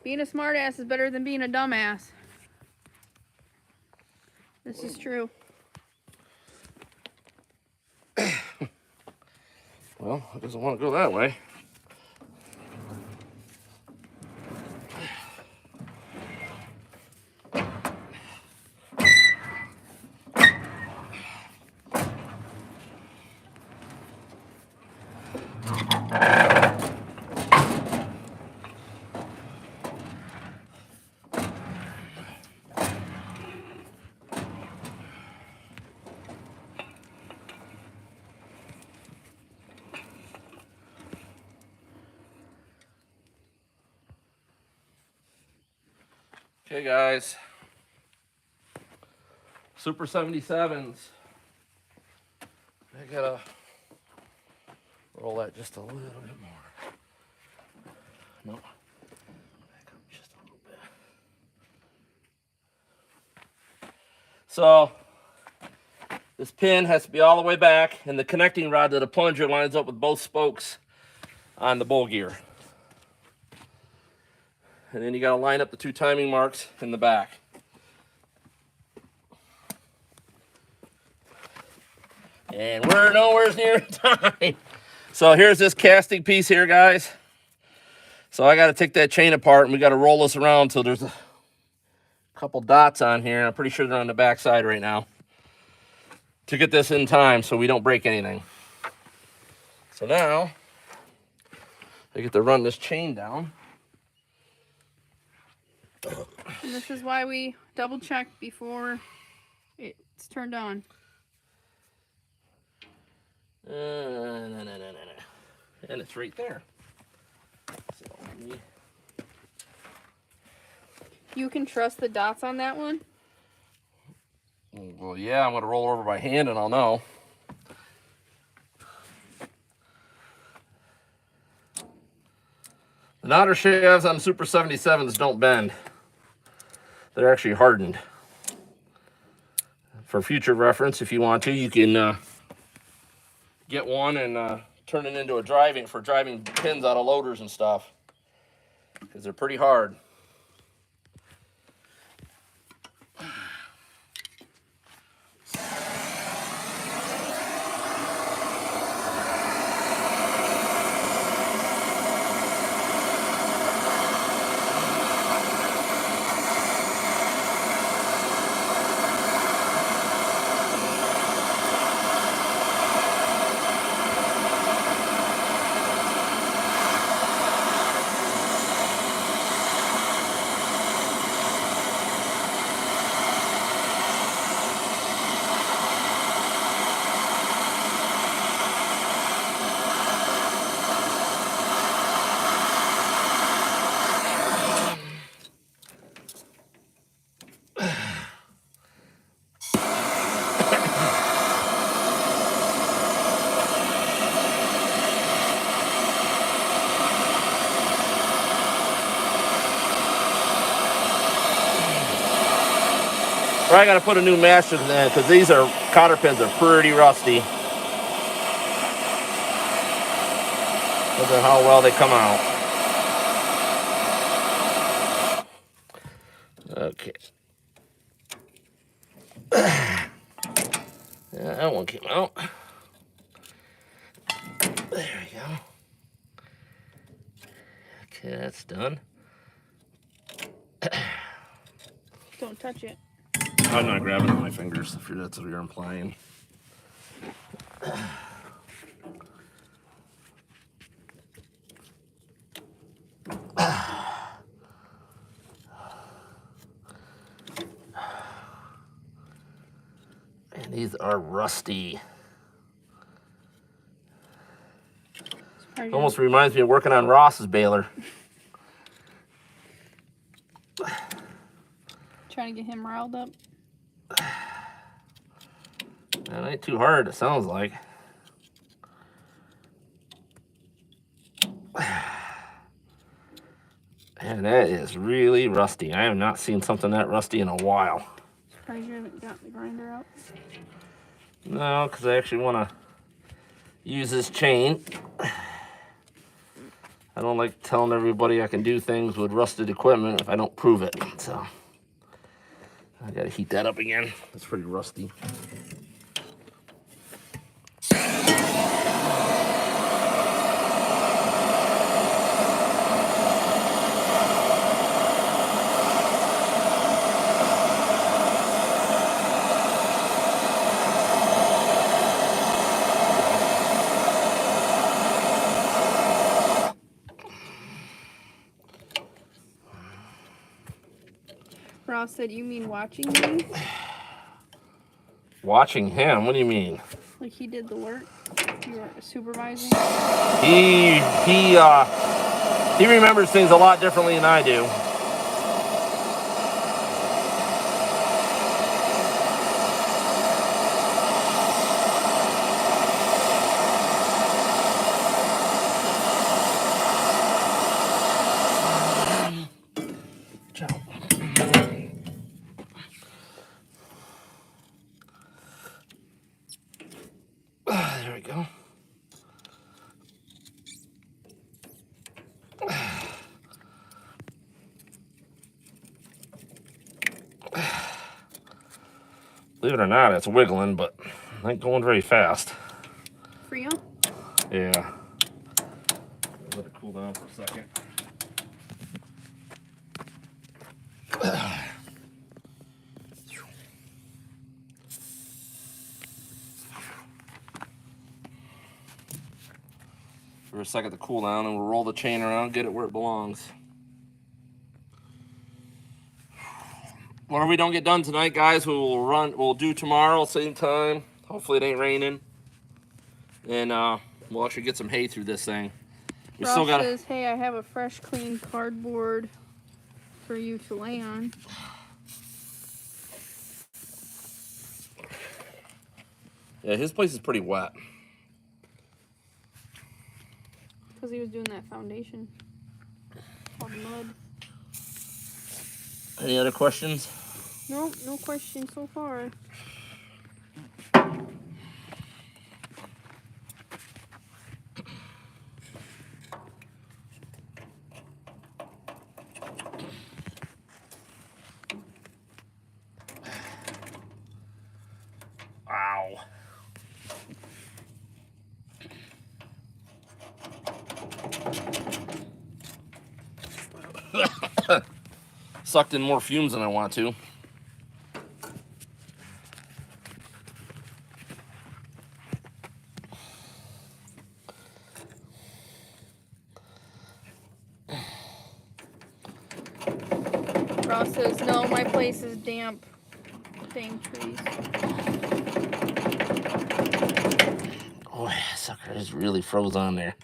B: Being a smartass is better than being a dumbass. This is true.
A: Well, it doesn't want to go that way. Okay, guys. Super 77s. I gotta roll that just a little bit more. No. Back up just a little bit. So, this pin has to be all the way back, and the connecting rod to the plunger lines up with both spokes on the bowl gear. And then you gotta line up the 2 timing marks in the back. And we're nowhere near time. So here's this casting piece here, guys. So I gotta take that chain apart and we gotta roll this around till there's a couple dots on here. I'm pretty sure they're on the back side right now, to get this in time so we don't break anything. So now I get to run this chain down.
B: And this is why we double check before it's turned on.
A: And it's right there. So
B: You can trust the dots on that one?
A: well, yeah, I'm gonna roll over by hand and I'll know. The knotter shafts on Super 77s don't bend. They're actually hardened. For future reference, if you want to, you can get one and turn it into a driving pins out of loaders and stuff, because they're pretty hard. I gotta put a new master in there because these cotter pins are pretty rusty. Look at how well they come out. Okay. Yeah, that one came out. There we go. Okay, that's done.
B: Don't touch it.
A: I'm not grabbing it with my fingers, if that's what you're implying. And these are rusty. Almost reminds me of working on Ross's baler.
B: Trying to get him riled up.
A: That ain't too hard, it sounds like. And that is really rusty. I have not seen something that rusty in a while.
B: Surprised you haven't got the grinder out.
A: No, because I actually want to use this chain. I don't like telling everybody I can do things with rusted equipment if I don't prove it. So I gotta heat that up again. It's pretty rusty.
B: Ross said, "You mean watching me?"
A: Watching him? What do you mean?
B: Like he did the work. You were supervising.
A: He remembers things a lot differently than I do. There we go. Believe it or not, it's wiggling, but not going very fast.
B: Frio?
A: Yeah. Let it cool down for a second. For a second to cool down, and we'll roll the chain around, get it where it belongs. Whatever we don't get done tonight, guys, we'll do tomorrow, same time. Hopefully it ain't raining. And we'll actually get some hay through this thing. We
B: Ross
A: still got
B: says, "Hey, I have a fresh, clean cardboard for you to lay on."
A: Yeah, his place is pretty wet.
B: Because he was doing that foundation. All the mud.
A: Any other questions?
B: Nope, no question so far.
A: Ow. Sucked in more fumes than I want to.
B: Ross says, "No, my place is damp. Dang trees."
A: Oh, sucker is really froze on there.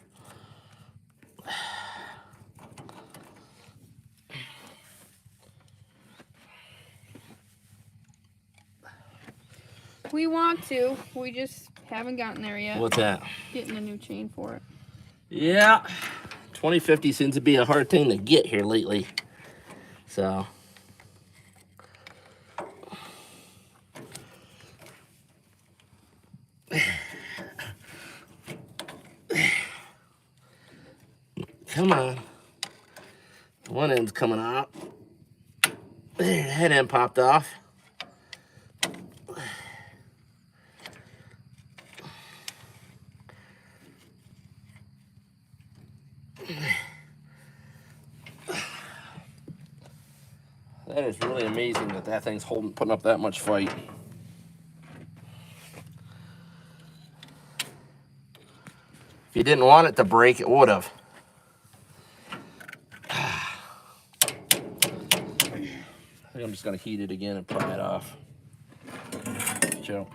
B: We want to. We just haven't gotten there yet.
A: What's that?
B: Getting a new chain for it.
A: Yeah. 2050 seems to be a hard thing to get here lately. So. Come on. One end's coming out. There, the head end popped off. That is really amazing that thing's putting up that much fight. If you didn't want it to break, it would have. I think I'm just gonna heat it again and pry it off. Joe.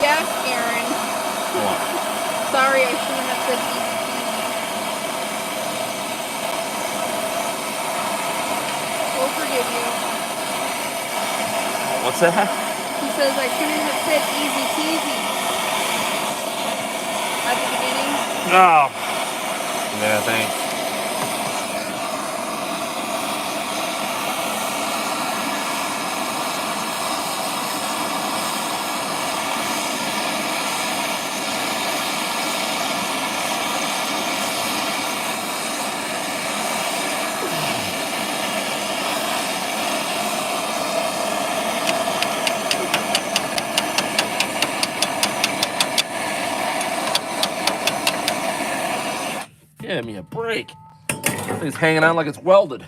B: Yes, Aaron. Sorry, I shouldn't have said easy peasy. We'll forgive you.
A: What's that?
B: He says I shouldn't have said easy peasy at the beginning.
A: Oh. Yeah, thanks. Give me a break. Thing's hanging on like it's welded.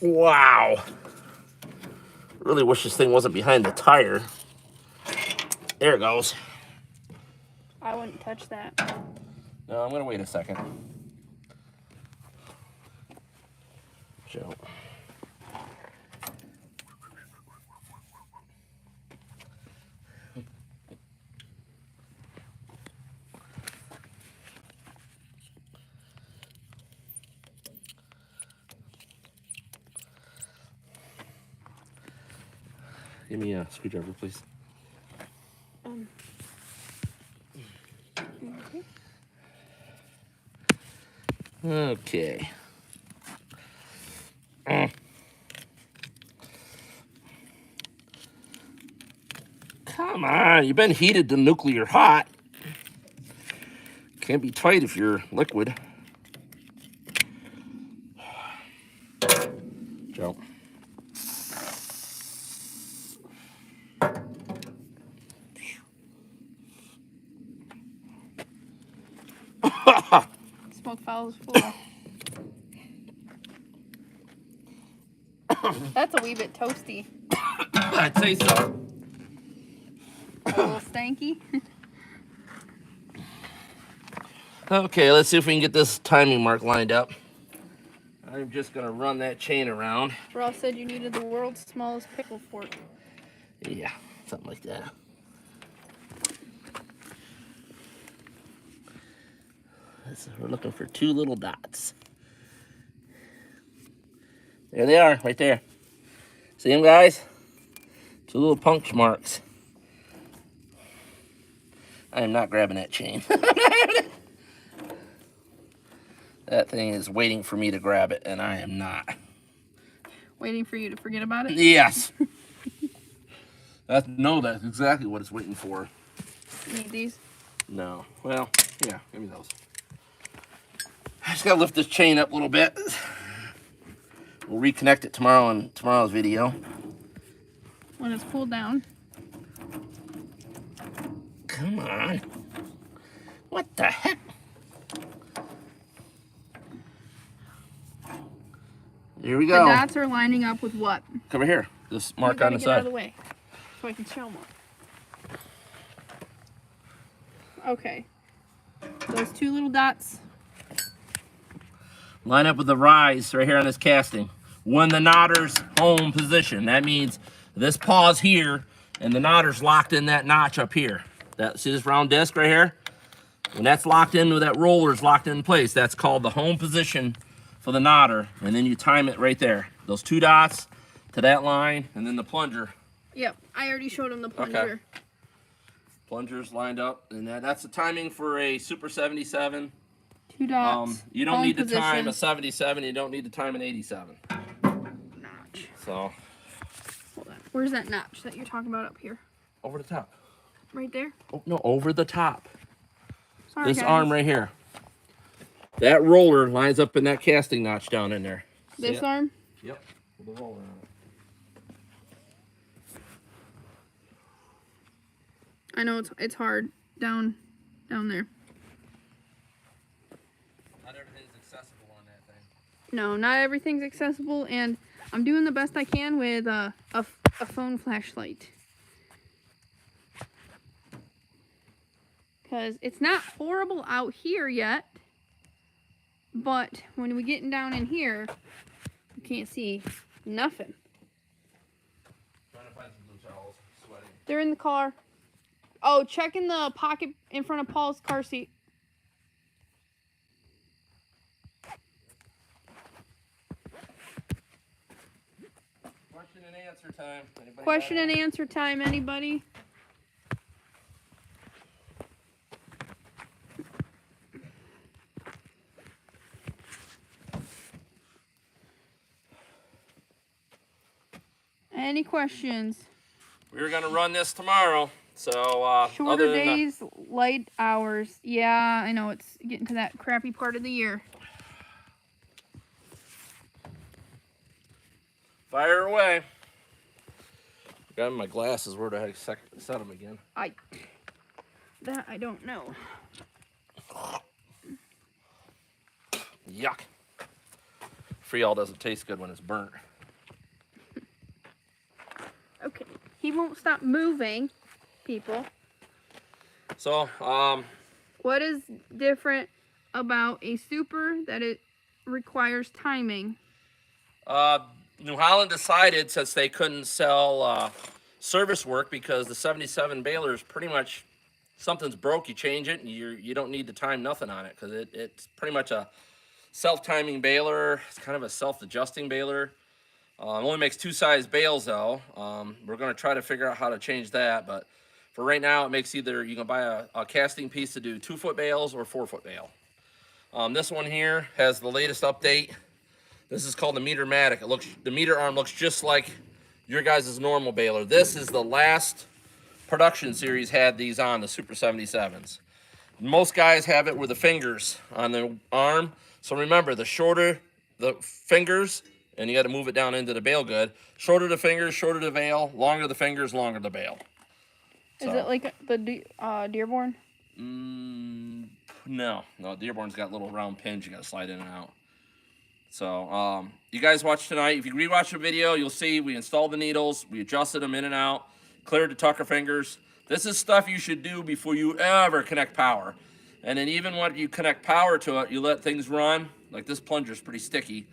A: Wow. Really wish this thing wasn't behind the tire. There it goes.
B: I wouldn't touch that.
A: No, I'm gonna wait a second. Joe. Give me a screwdriver, please. Okay. Come on, you've been heated to nuclear hot. Can't be tight if you're liquid. Joe.
B: Smoke follows full. That's a wee bit toasty.
A: I'd say so.
B: A little stanky.
A: Okay, let's see if we can get this timing mark lined up. I'm just gonna run that chain around.
B: Ross said you needed the world's smallest pickle fork.
A: Yeah, something like that. So we're looking for 2 little dots. There they are, right there. See them, guys? 2 little punch marks. I am not grabbing that chain. That thing is waiting for me to grab it, and I am not.
B: Waiting for you to forget about it?
A: Yes. That's exactly what it's waiting for.
B: You need these?
A: No. Well, yeah, give me those. I just gotta lift this chain up a little bit. We'll reconnect it tomorrow in tomorrow's video.
B: When it's cooled down.
A: Come on. What the heck? Here we go.
B: The dots are lining up with what?
A: Come over here. This mark
B: You
A: on the
B: gotta get
A: side.
B: out of the way so I can show them. Okay. Those 2 little dots.
A: Line up with the rise right here on this casting. When the knotter's home position. That means this paw's here and the knotter's locked in that notch up here. See this round disc right here? When that's locked in, with that roller's locked in place, that's called the home position for the knotter. And then you time it right there. Those 2 dots to that line, and then the plunger.
B: Yep, I already showed him the plunger.
A: Okay. Plunger's lined up, and that's the timing for a Super 77.
B: 2 dots.
A: You don't
B: home
A: need to
B: position.
A: time a 77. You don't need to time an 87.
B: Notch.
A: So,
B: Hold on. Where's that notch that you're talking about up here?
A: over the top.
B: Right there?
A: Oh, no, over the top.
B: Sorry,
A: This
B: guys.
A: arm right here. That roller lines up in that casting notch down in there. See
B: This
A: it?
B: arm?
A: Yep, with the roller on it.
B: I know it's hard down there.
A: Not everything's accessible on that thing.
B: No, not everything's accessible, and I'm doing the best I can with a phone flashlight. Because it's not horrible out here yet, but when we get down in here, you can't see nothing.
A: Trying to find some blue towels. Sweating.
B: They're in the car. Oh, check in the pocket in front of Paul's car seat.
A: Question and answer time. Anybody
B: Question
A: got
B: and
A: any?
B: answer time, anybody? Any questions?
A: We were gonna run this tomorrow, so
B: Shorter
A: other than
B: days, light hours. Yeah, I know it's getting to that crappy part of the year.
A: Fire away. Got my glasses. Where the heck set them again?
B: I don't know.
A: Yuck. Freol doesn't taste good when it's burnt.
B: Okay, he won't stop moving, people.
A: So,
B: What is different about a super that it requires timing?
A: New Holland decided, since they couldn't sell service work because the 77 baler is pretty much, something's broke, you change it, and you don't need to time nothing on it, because it's pretty much a self-timing baler. It's kind of a self-adjusting baler. It only makes 2-size bales though. We're going to try to figure out how to change that, but for right now it makes either, you can buy a casting piece to do 2-foot bales or 4-foot bale. This one here has the latest update. This is called the Metermatic. The meter arm looks just like your guys' normal baler. This is the last production series had these on, the Super 77s. Most guys have it with the fingers on the arm. So remember, the shorter the fingers, and you got to move it down into the bale good. Shorter the fingers, shorter the bale. Longer the fingers, longer the bale.
B: Is it like the Dearborn?
A: No, Dearborn's got little round pins you got to slide in and out. So, you guys watch tonight. If you rewatch the video, you'll see we installed the needles, we adjusted them in and out, cleared the tucker fingers. This is stuff you should do before you ever connect power. And then even when you connect power to it, you let things run. Like this plunger's pretty sticky.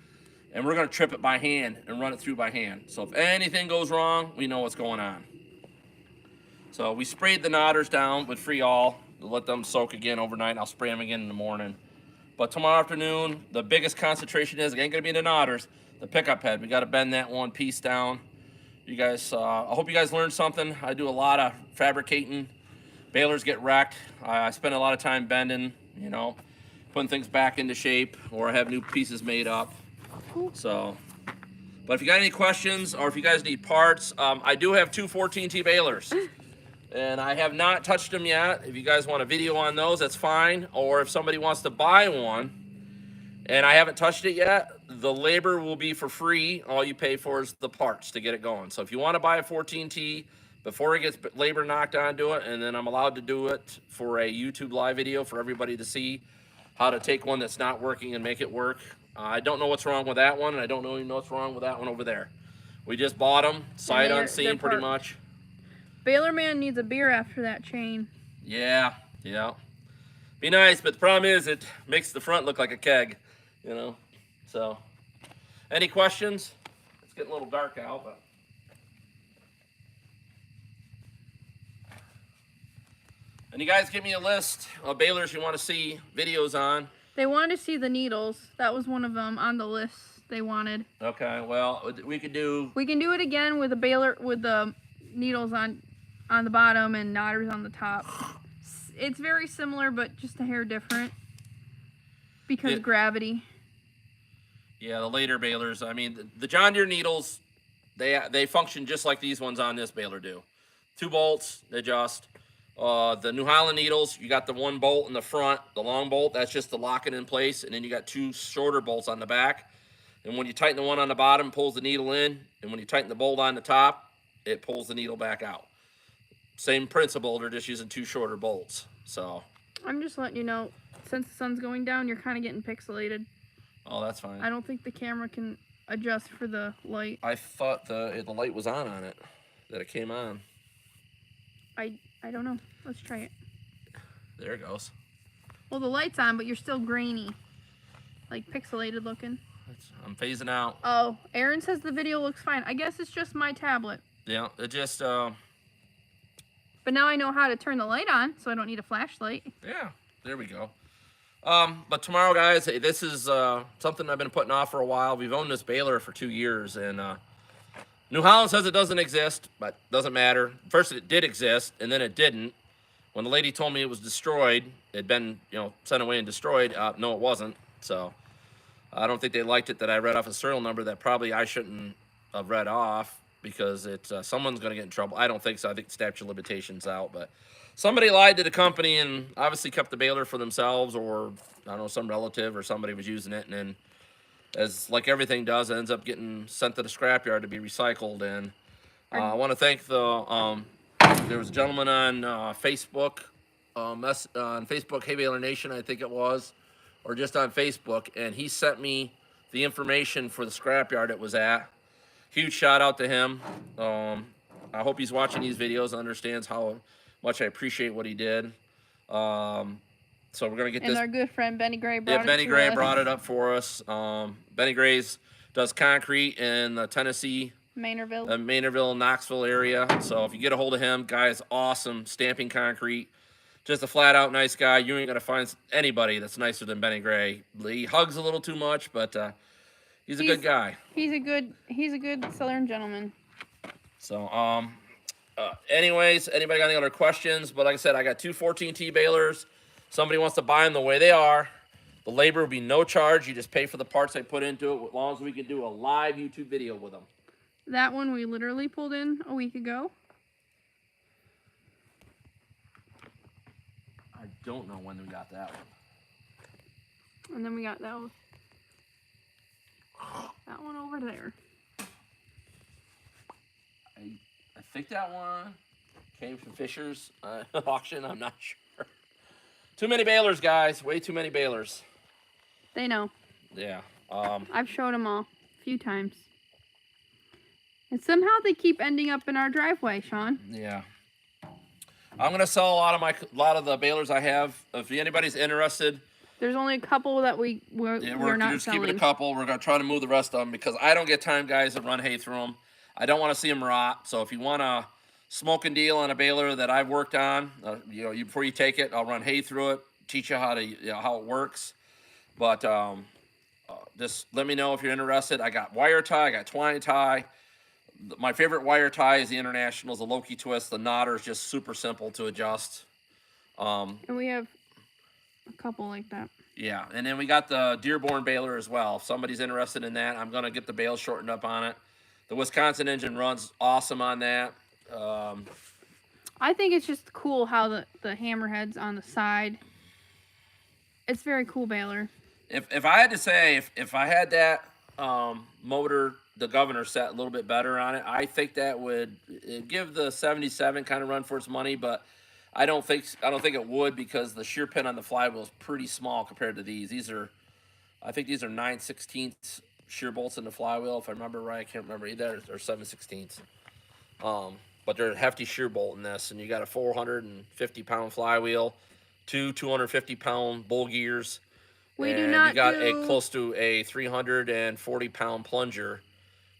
A: And we're going to trip it by hand and run it through by hand. So if anything goes wrong, we know what's going on. So we sprayed the knotters down with Freol to let them soak again overnight. I'll spray them again in the morning. But tomorrow afternoon, the biggest concentration is, it ain't going to be the knotters, the pickup head. We got to bend that one piece down. You guys, I hope you guys learned something. I do a lot of fabricating. Balers get wrecked. I spend a lot of time bending, you know, putting things back into shape, or I have new pieces made up. So, but if you got any questions, or if you guys need parts, I do have 2 14T balers. And I have not touched them yet. If you guys want a video on those, that's fine. Or if somebody wants to buy one and I haven't touched it yet, the labor will be for free. All you pay for is the parts to get it going. So if you want to buy a 14T before it gets labor knocked onto it, and then I'm allowed to do it for a YouTube live video for everybody to see how to take one that's not working and make it work. I don't know what's wrong with that one, and I don't even know what's wrong with that one over there. We just bought them, sight unseen pretty much.
B: BALERMAN needs a beer after that chain.
A: Yeah. Be nice, but the problem is it makes the front look like a keg, you know. So, any questions? It's getting a little dark out, but. And you guys give me a list of balers you want to see videos on.
B: They wanted to see the needles. That was one of them on the list they wanted.
A: Okay, well, we can do
B: it again with a baler with the needles on the bottom and knotters on the top. It's very similar, but just a hair different because gravity.
A: Yeah, the later balers. I mean, the John Deere needles, they function just like these ones on this baler do. 2 bolts, they adjust. The New Holland needles, you got the 1 bolt in the front, the long bolt, that's just to lock it in place, and then you got 2 shorter bolts on the back. And when you tighten the one on the bottom, it pulls the needle in, and when you tighten the bolt on the top, it pulls the needle back out. Same principle, they're just using 2 shorter bolts. So
B: I'm just letting you know, since the sun's going down, you're kind of getting pixelated.
A: Oh, that's fine.
B: I don't think the camera can adjust for the light.
A: I thought the light was on it, that it came on.
B: I don't know. Let's try it.
A: There it goes.
B: Well, the light's on, but you're still grainy. Like pixelated looking.
A: I'm phasing out.
B: Oh, Aaron says the video looks fine. I guess it's just my tablet.
A: Yeah, it just...
B: But now I know how to turn the light on, so I don't need a flashlight.
A: Yeah, there we go. But tomorrow, guys, hey, this is something I've been putting off for a while. We've owned this baler for 2 years, and New Holland says it doesn't exist, but doesn't matter. First, it did exist, and then it didn't. When the lady told me it was destroyed, it had been, sent away and destroyed. No, it wasn't. So I don't think they liked it that I read off a serial number that probably I shouldn't have read off, because it's someone's going to get in trouble. I don't think so. I think the statute of limitations out, but somebody lied to the company and obviously kept the baler for themselves, or I don't know, some relative or somebody was using it, and then as like everything does, it ends up getting sent to the scrapyard to be recycled. And I want to thank there was a gentleman on Facebook, on Facebook, Hey Baler Nation, I think it was, or just on Facebook, and he sent me the information for the scrapyard it was at. Huge shout out to him. I hope he's watching these videos and understands how much I appreciate what he did. So we're gonna get
B: and
A: this.
B: our good friend Benny Gray brought it
A: Benny
B: to
A: Gray
B: us.
A: brought it up for us. Benny Gray's does concrete in the Tennessee,
B: Maynardville.
A: Knoxville area. So if you get a hold of him, guy's awesome, stamping concrete. Just a flat out nice guy. You ain't gonna find anybody that's nicer than Benny Gray. He hugs a little too much, but he's a good guy.
B: He's a good Southern gentleman.
A: So anyways, anybody got any other questions? But like I said, I got two 14T balers. Somebody wants to buy them the way they are. The labor will be no charge. You just pay for the parts I put into it, as long as we can do a live YouTube video with them.
B: That one we literally pulled in a week ago.
A: I don't know when we got that one.
B: And then we got that one over there.
A: I think that one came from Fisher's auction. I'm not sure. Too many balers, guys. Way too many balers.
B: They know.
A: Yeah.
B: I've showed them all a few times. And somehow they keep ending up in our driveway, Sean.
A: Yeah. I'm gonna sell a lot of the balers I have. If anybody's interested,
B: there's only a couple that we're not
A: just
B: selling.
A: keeping a couple. We're gonna try to move the rest of them because I don't get time, guys, to run hay through them. I don't want to see them rot. So if you want a smoking deal on a baler that I've worked on, before you take it, I'll run hay through it, teach you how it works. But just let me know if you're interested. I got wire tie, I got twine tie. My favorite wire tie is the International's, the Loki twist. The knotter is just super simple to adjust.
B: And we have a couple like that.
A: Yeah, and then we got the Dearborn baler as well. If somebody's interested in that, I'm gonna get the bale shortened up on it. The Wisconsin engine runs awesome on that.
B: I think it's just cool how the hammerhead's on the side. It's very cool baler.
A: If I had to say, if I had that motor, the governor set a little bit better on it, I think that would give the 77 kind of run for its money, but I don't think it would, because the shear pin on the flywheel is pretty small compared to these. I think these are 9/16 shear bolts in the flywheel, if I remember right. I can't remember either, or 7/16. But they're a hefty shear bolt in this, and you got a 450-pound flywheel, two 250-pound bull gears.
B: We
A: and
B: do not
A: you got
B: do...
A: close to a 340-pound plunger.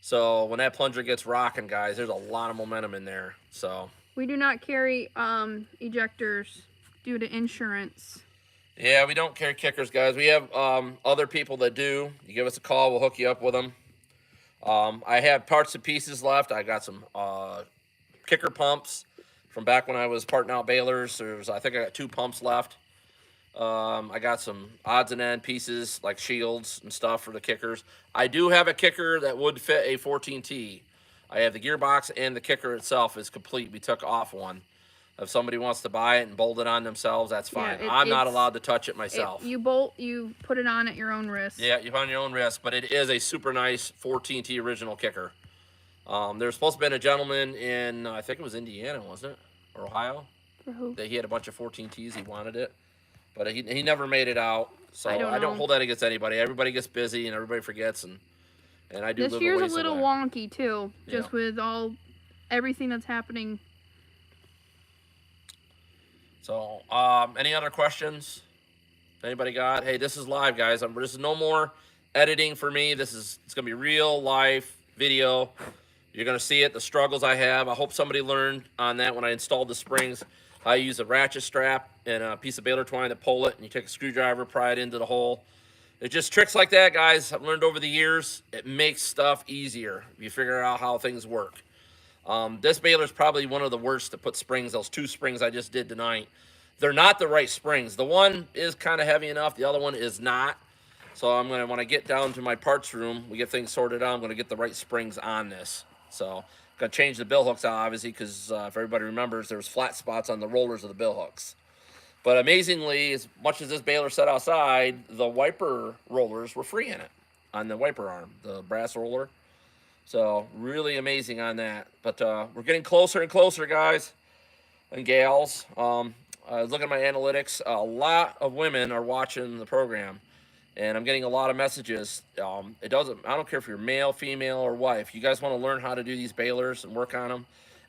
A: So when that plunger gets rocking, guys, there's a lot of momentum in there. So
B: we do not carry ejectors due to insurance.
A: Yeah, we don't carry kickers, guys. We have other people that do. You give us a call, we'll hook you up with them. I have parts and pieces left. I got some kicker pumps from back when I was parting out balers. I think I got 2 pumps left. I got some odds and end pieces like shields and stuff for the kickers. I do have a kicker that would fit a 14T. I have the gearbox, and the kicker itself is complete. We took off one. If somebody wants to buy it and bolt it on themselves, that's fine. Yeah, I'm not allowed to touch it myself.
B: You put it on at your own risk.
A: Yeah, you put it on your own risk, but it is a super nice 14T original kicker. There was supposed to have been a gentleman in, I think it was Indiana, wasn't it? Or Ohio?
B: For who?
A: That he had a bunch of 14Ts. He wanted it, but he never made it out. So I don't hold that against anybody. Everybody gets busy and everybody forgets, and I do.
B: This year's a little wonky too, just with everything that's happening.
A: So, any other questions? Anybody got? Hey, this is live, guys. This is no more editing for me. It's gonna be real live video. You're gonna see it, the struggles I have. I hope somebody learned on that when I installed the springs. I use a ratchet strap and a piece of baler twine to pull it, and you take a screwdriver, pry it into the hole. It's just tricks like that, guys. I've learned over the years. It makes stuff easier if you figure out how things work. This baler is probably one of the worst to put springs. Those 2 springs I just did tonight, they're not the right springs. The one is kind of heavy enough. The other one is not. So I'm going to, when I get down to my parts room, we get things sorted out, I'm going to get the right springs on this. So I'm going to change the bill hooks out, obviously, because if everybody remembers, there was flat spots on the rollers of the bill hooks. But amazingly, as much as this baler sat outside, the wiper rollers were free in it on the wiper arm, the brass roller. So really amazing on that. But we're getting closer and closer, guys and gals. I was looking at my analytics. A lot of women are watching the program, and I'm getting a lot of messages. It doesn't. I don't care if you're male, female, or what. If you guys want to learn how to do these balers and work on them,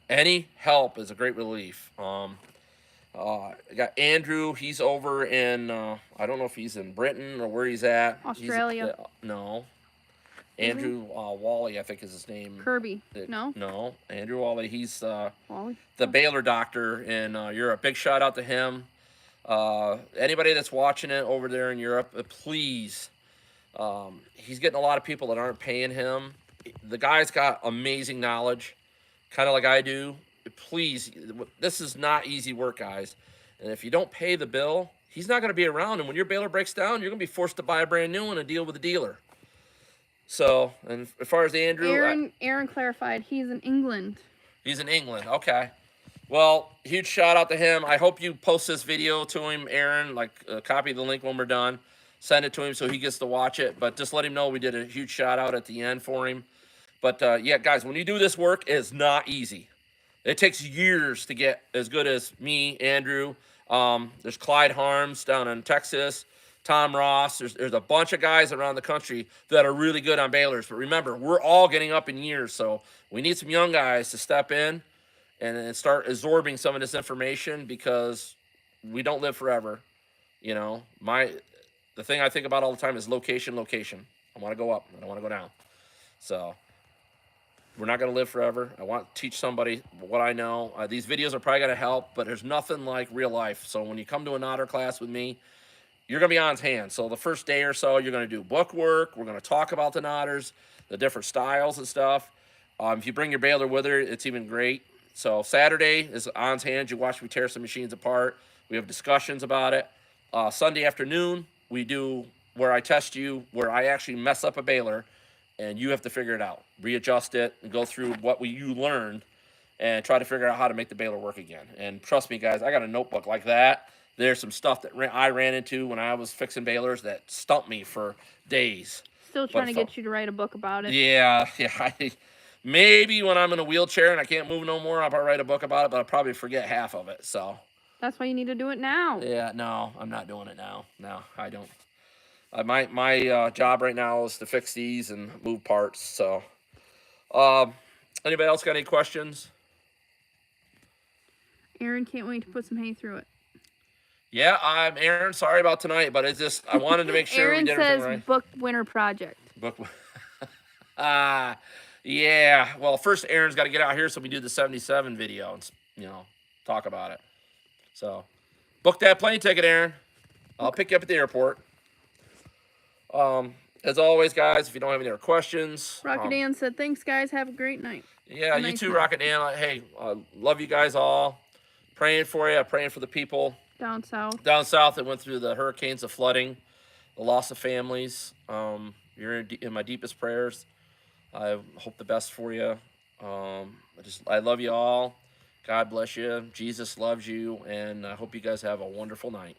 A: any help is a great relief. I got Andrew. He's over in. I don't know if he's in Britain or where he's at.
B: Australia.
A: No.
B: Really?
A: Andrew Wally, I think is his name.
B: Kirby. No.
A: No, Andrew Wally. He's
B: Wally.
A: the baler doctor in Europe. Big shout out to him. Anybody that's watching it over there in Europe, please. He's getting a lot of people that aren't paying him. The guy's got amazing knowledge, kind of like I do. Please, this is not easy work, guys. And if you don't pay the bill, he's not going to be around. And when your baler breaks down, you're going to be forced to buy a brand new one and deal with the dealer. So, and as far as Andrew,
B: Aaron clarified he's in England.
A: He's in England. Okay. Well, huge shout out to him. I hope you post this video to him, Aaron. Like, copy the link when we're done. Send it to him so he gets to watch it. But just let him know we did a huge shout out at the end for him. But yeah, guys, when you do this work, it's not easy. It takes years to get as good as me, Andrew. There's Clyde Harms down in Texas. Tom Ross. There's a bunch of guys around the country that are really good on balers. But remember, we're all getting up in years, so we need some young guys to step in and start absorbing some of this information because we don't live forever. You know, the thing I think about all the time is location. I want to go up and I want to go down. So we're not going to live forever. I want to teach somebody what I know. These videos are probably going to help, but there's nothing like real life. So when you come to an otter class with me, you're going to be on hand. So the first day or so, you're going to do book work. We're going to talk about the knotters, the different styles and stuff. If you bring your baler with her, it's even great. So Saturday is on hand. You watch me tear some machines apart. We have discussions about it. Sunday afternoon, we do where I test you, where I actually mess up a baler, and you have to figure it out. Readjust it and go through what you learned and try to figure out how to make the baler work again. And trust me, guys, I got a notebook like that. There's some stuff that I ran into when I was fixing balers that stumped me for days.
B: Still trying to get you to write a book about it.
A: Yeah. Maybe when I'm in a wheelchair and I can't move no more, I'll probably write a book about it, but I'll probably forget half of it. So
B: that's why you need to do it now.
A: Yeah, no, I'm not doing it now. No, I don't. My job right now is to fix these and move parts. So, anybody else got any questions?
B: Aaron can't wait to put some hay through it.
A: Yeah, I'm Aaron. Sorry about tonight, but it's just I wanted to make sure we did everything right.
B: Aaron says book winter project.
A: Book. Yeah. Well, first Aaron's got to get out here so we do the 77 video and talk about it. So, book that plane ticket, Aaron. I'll pick you up at the airport. As always, guys, if you don't have any other questions.
B: Rocket Dan said, "Thanks, guys. Have a great night."
A: Yeah, you too, Rocket Dan. Hey, love you guys all. Praying for you. Praying for the people
B: down south
A: that went through the hurricanes, the flooding, the loss of families. You're in my deepest prayers. I hope the best for you. I love you all. God bless you. Jesus loves you, and I hope you guys have a wonderful night.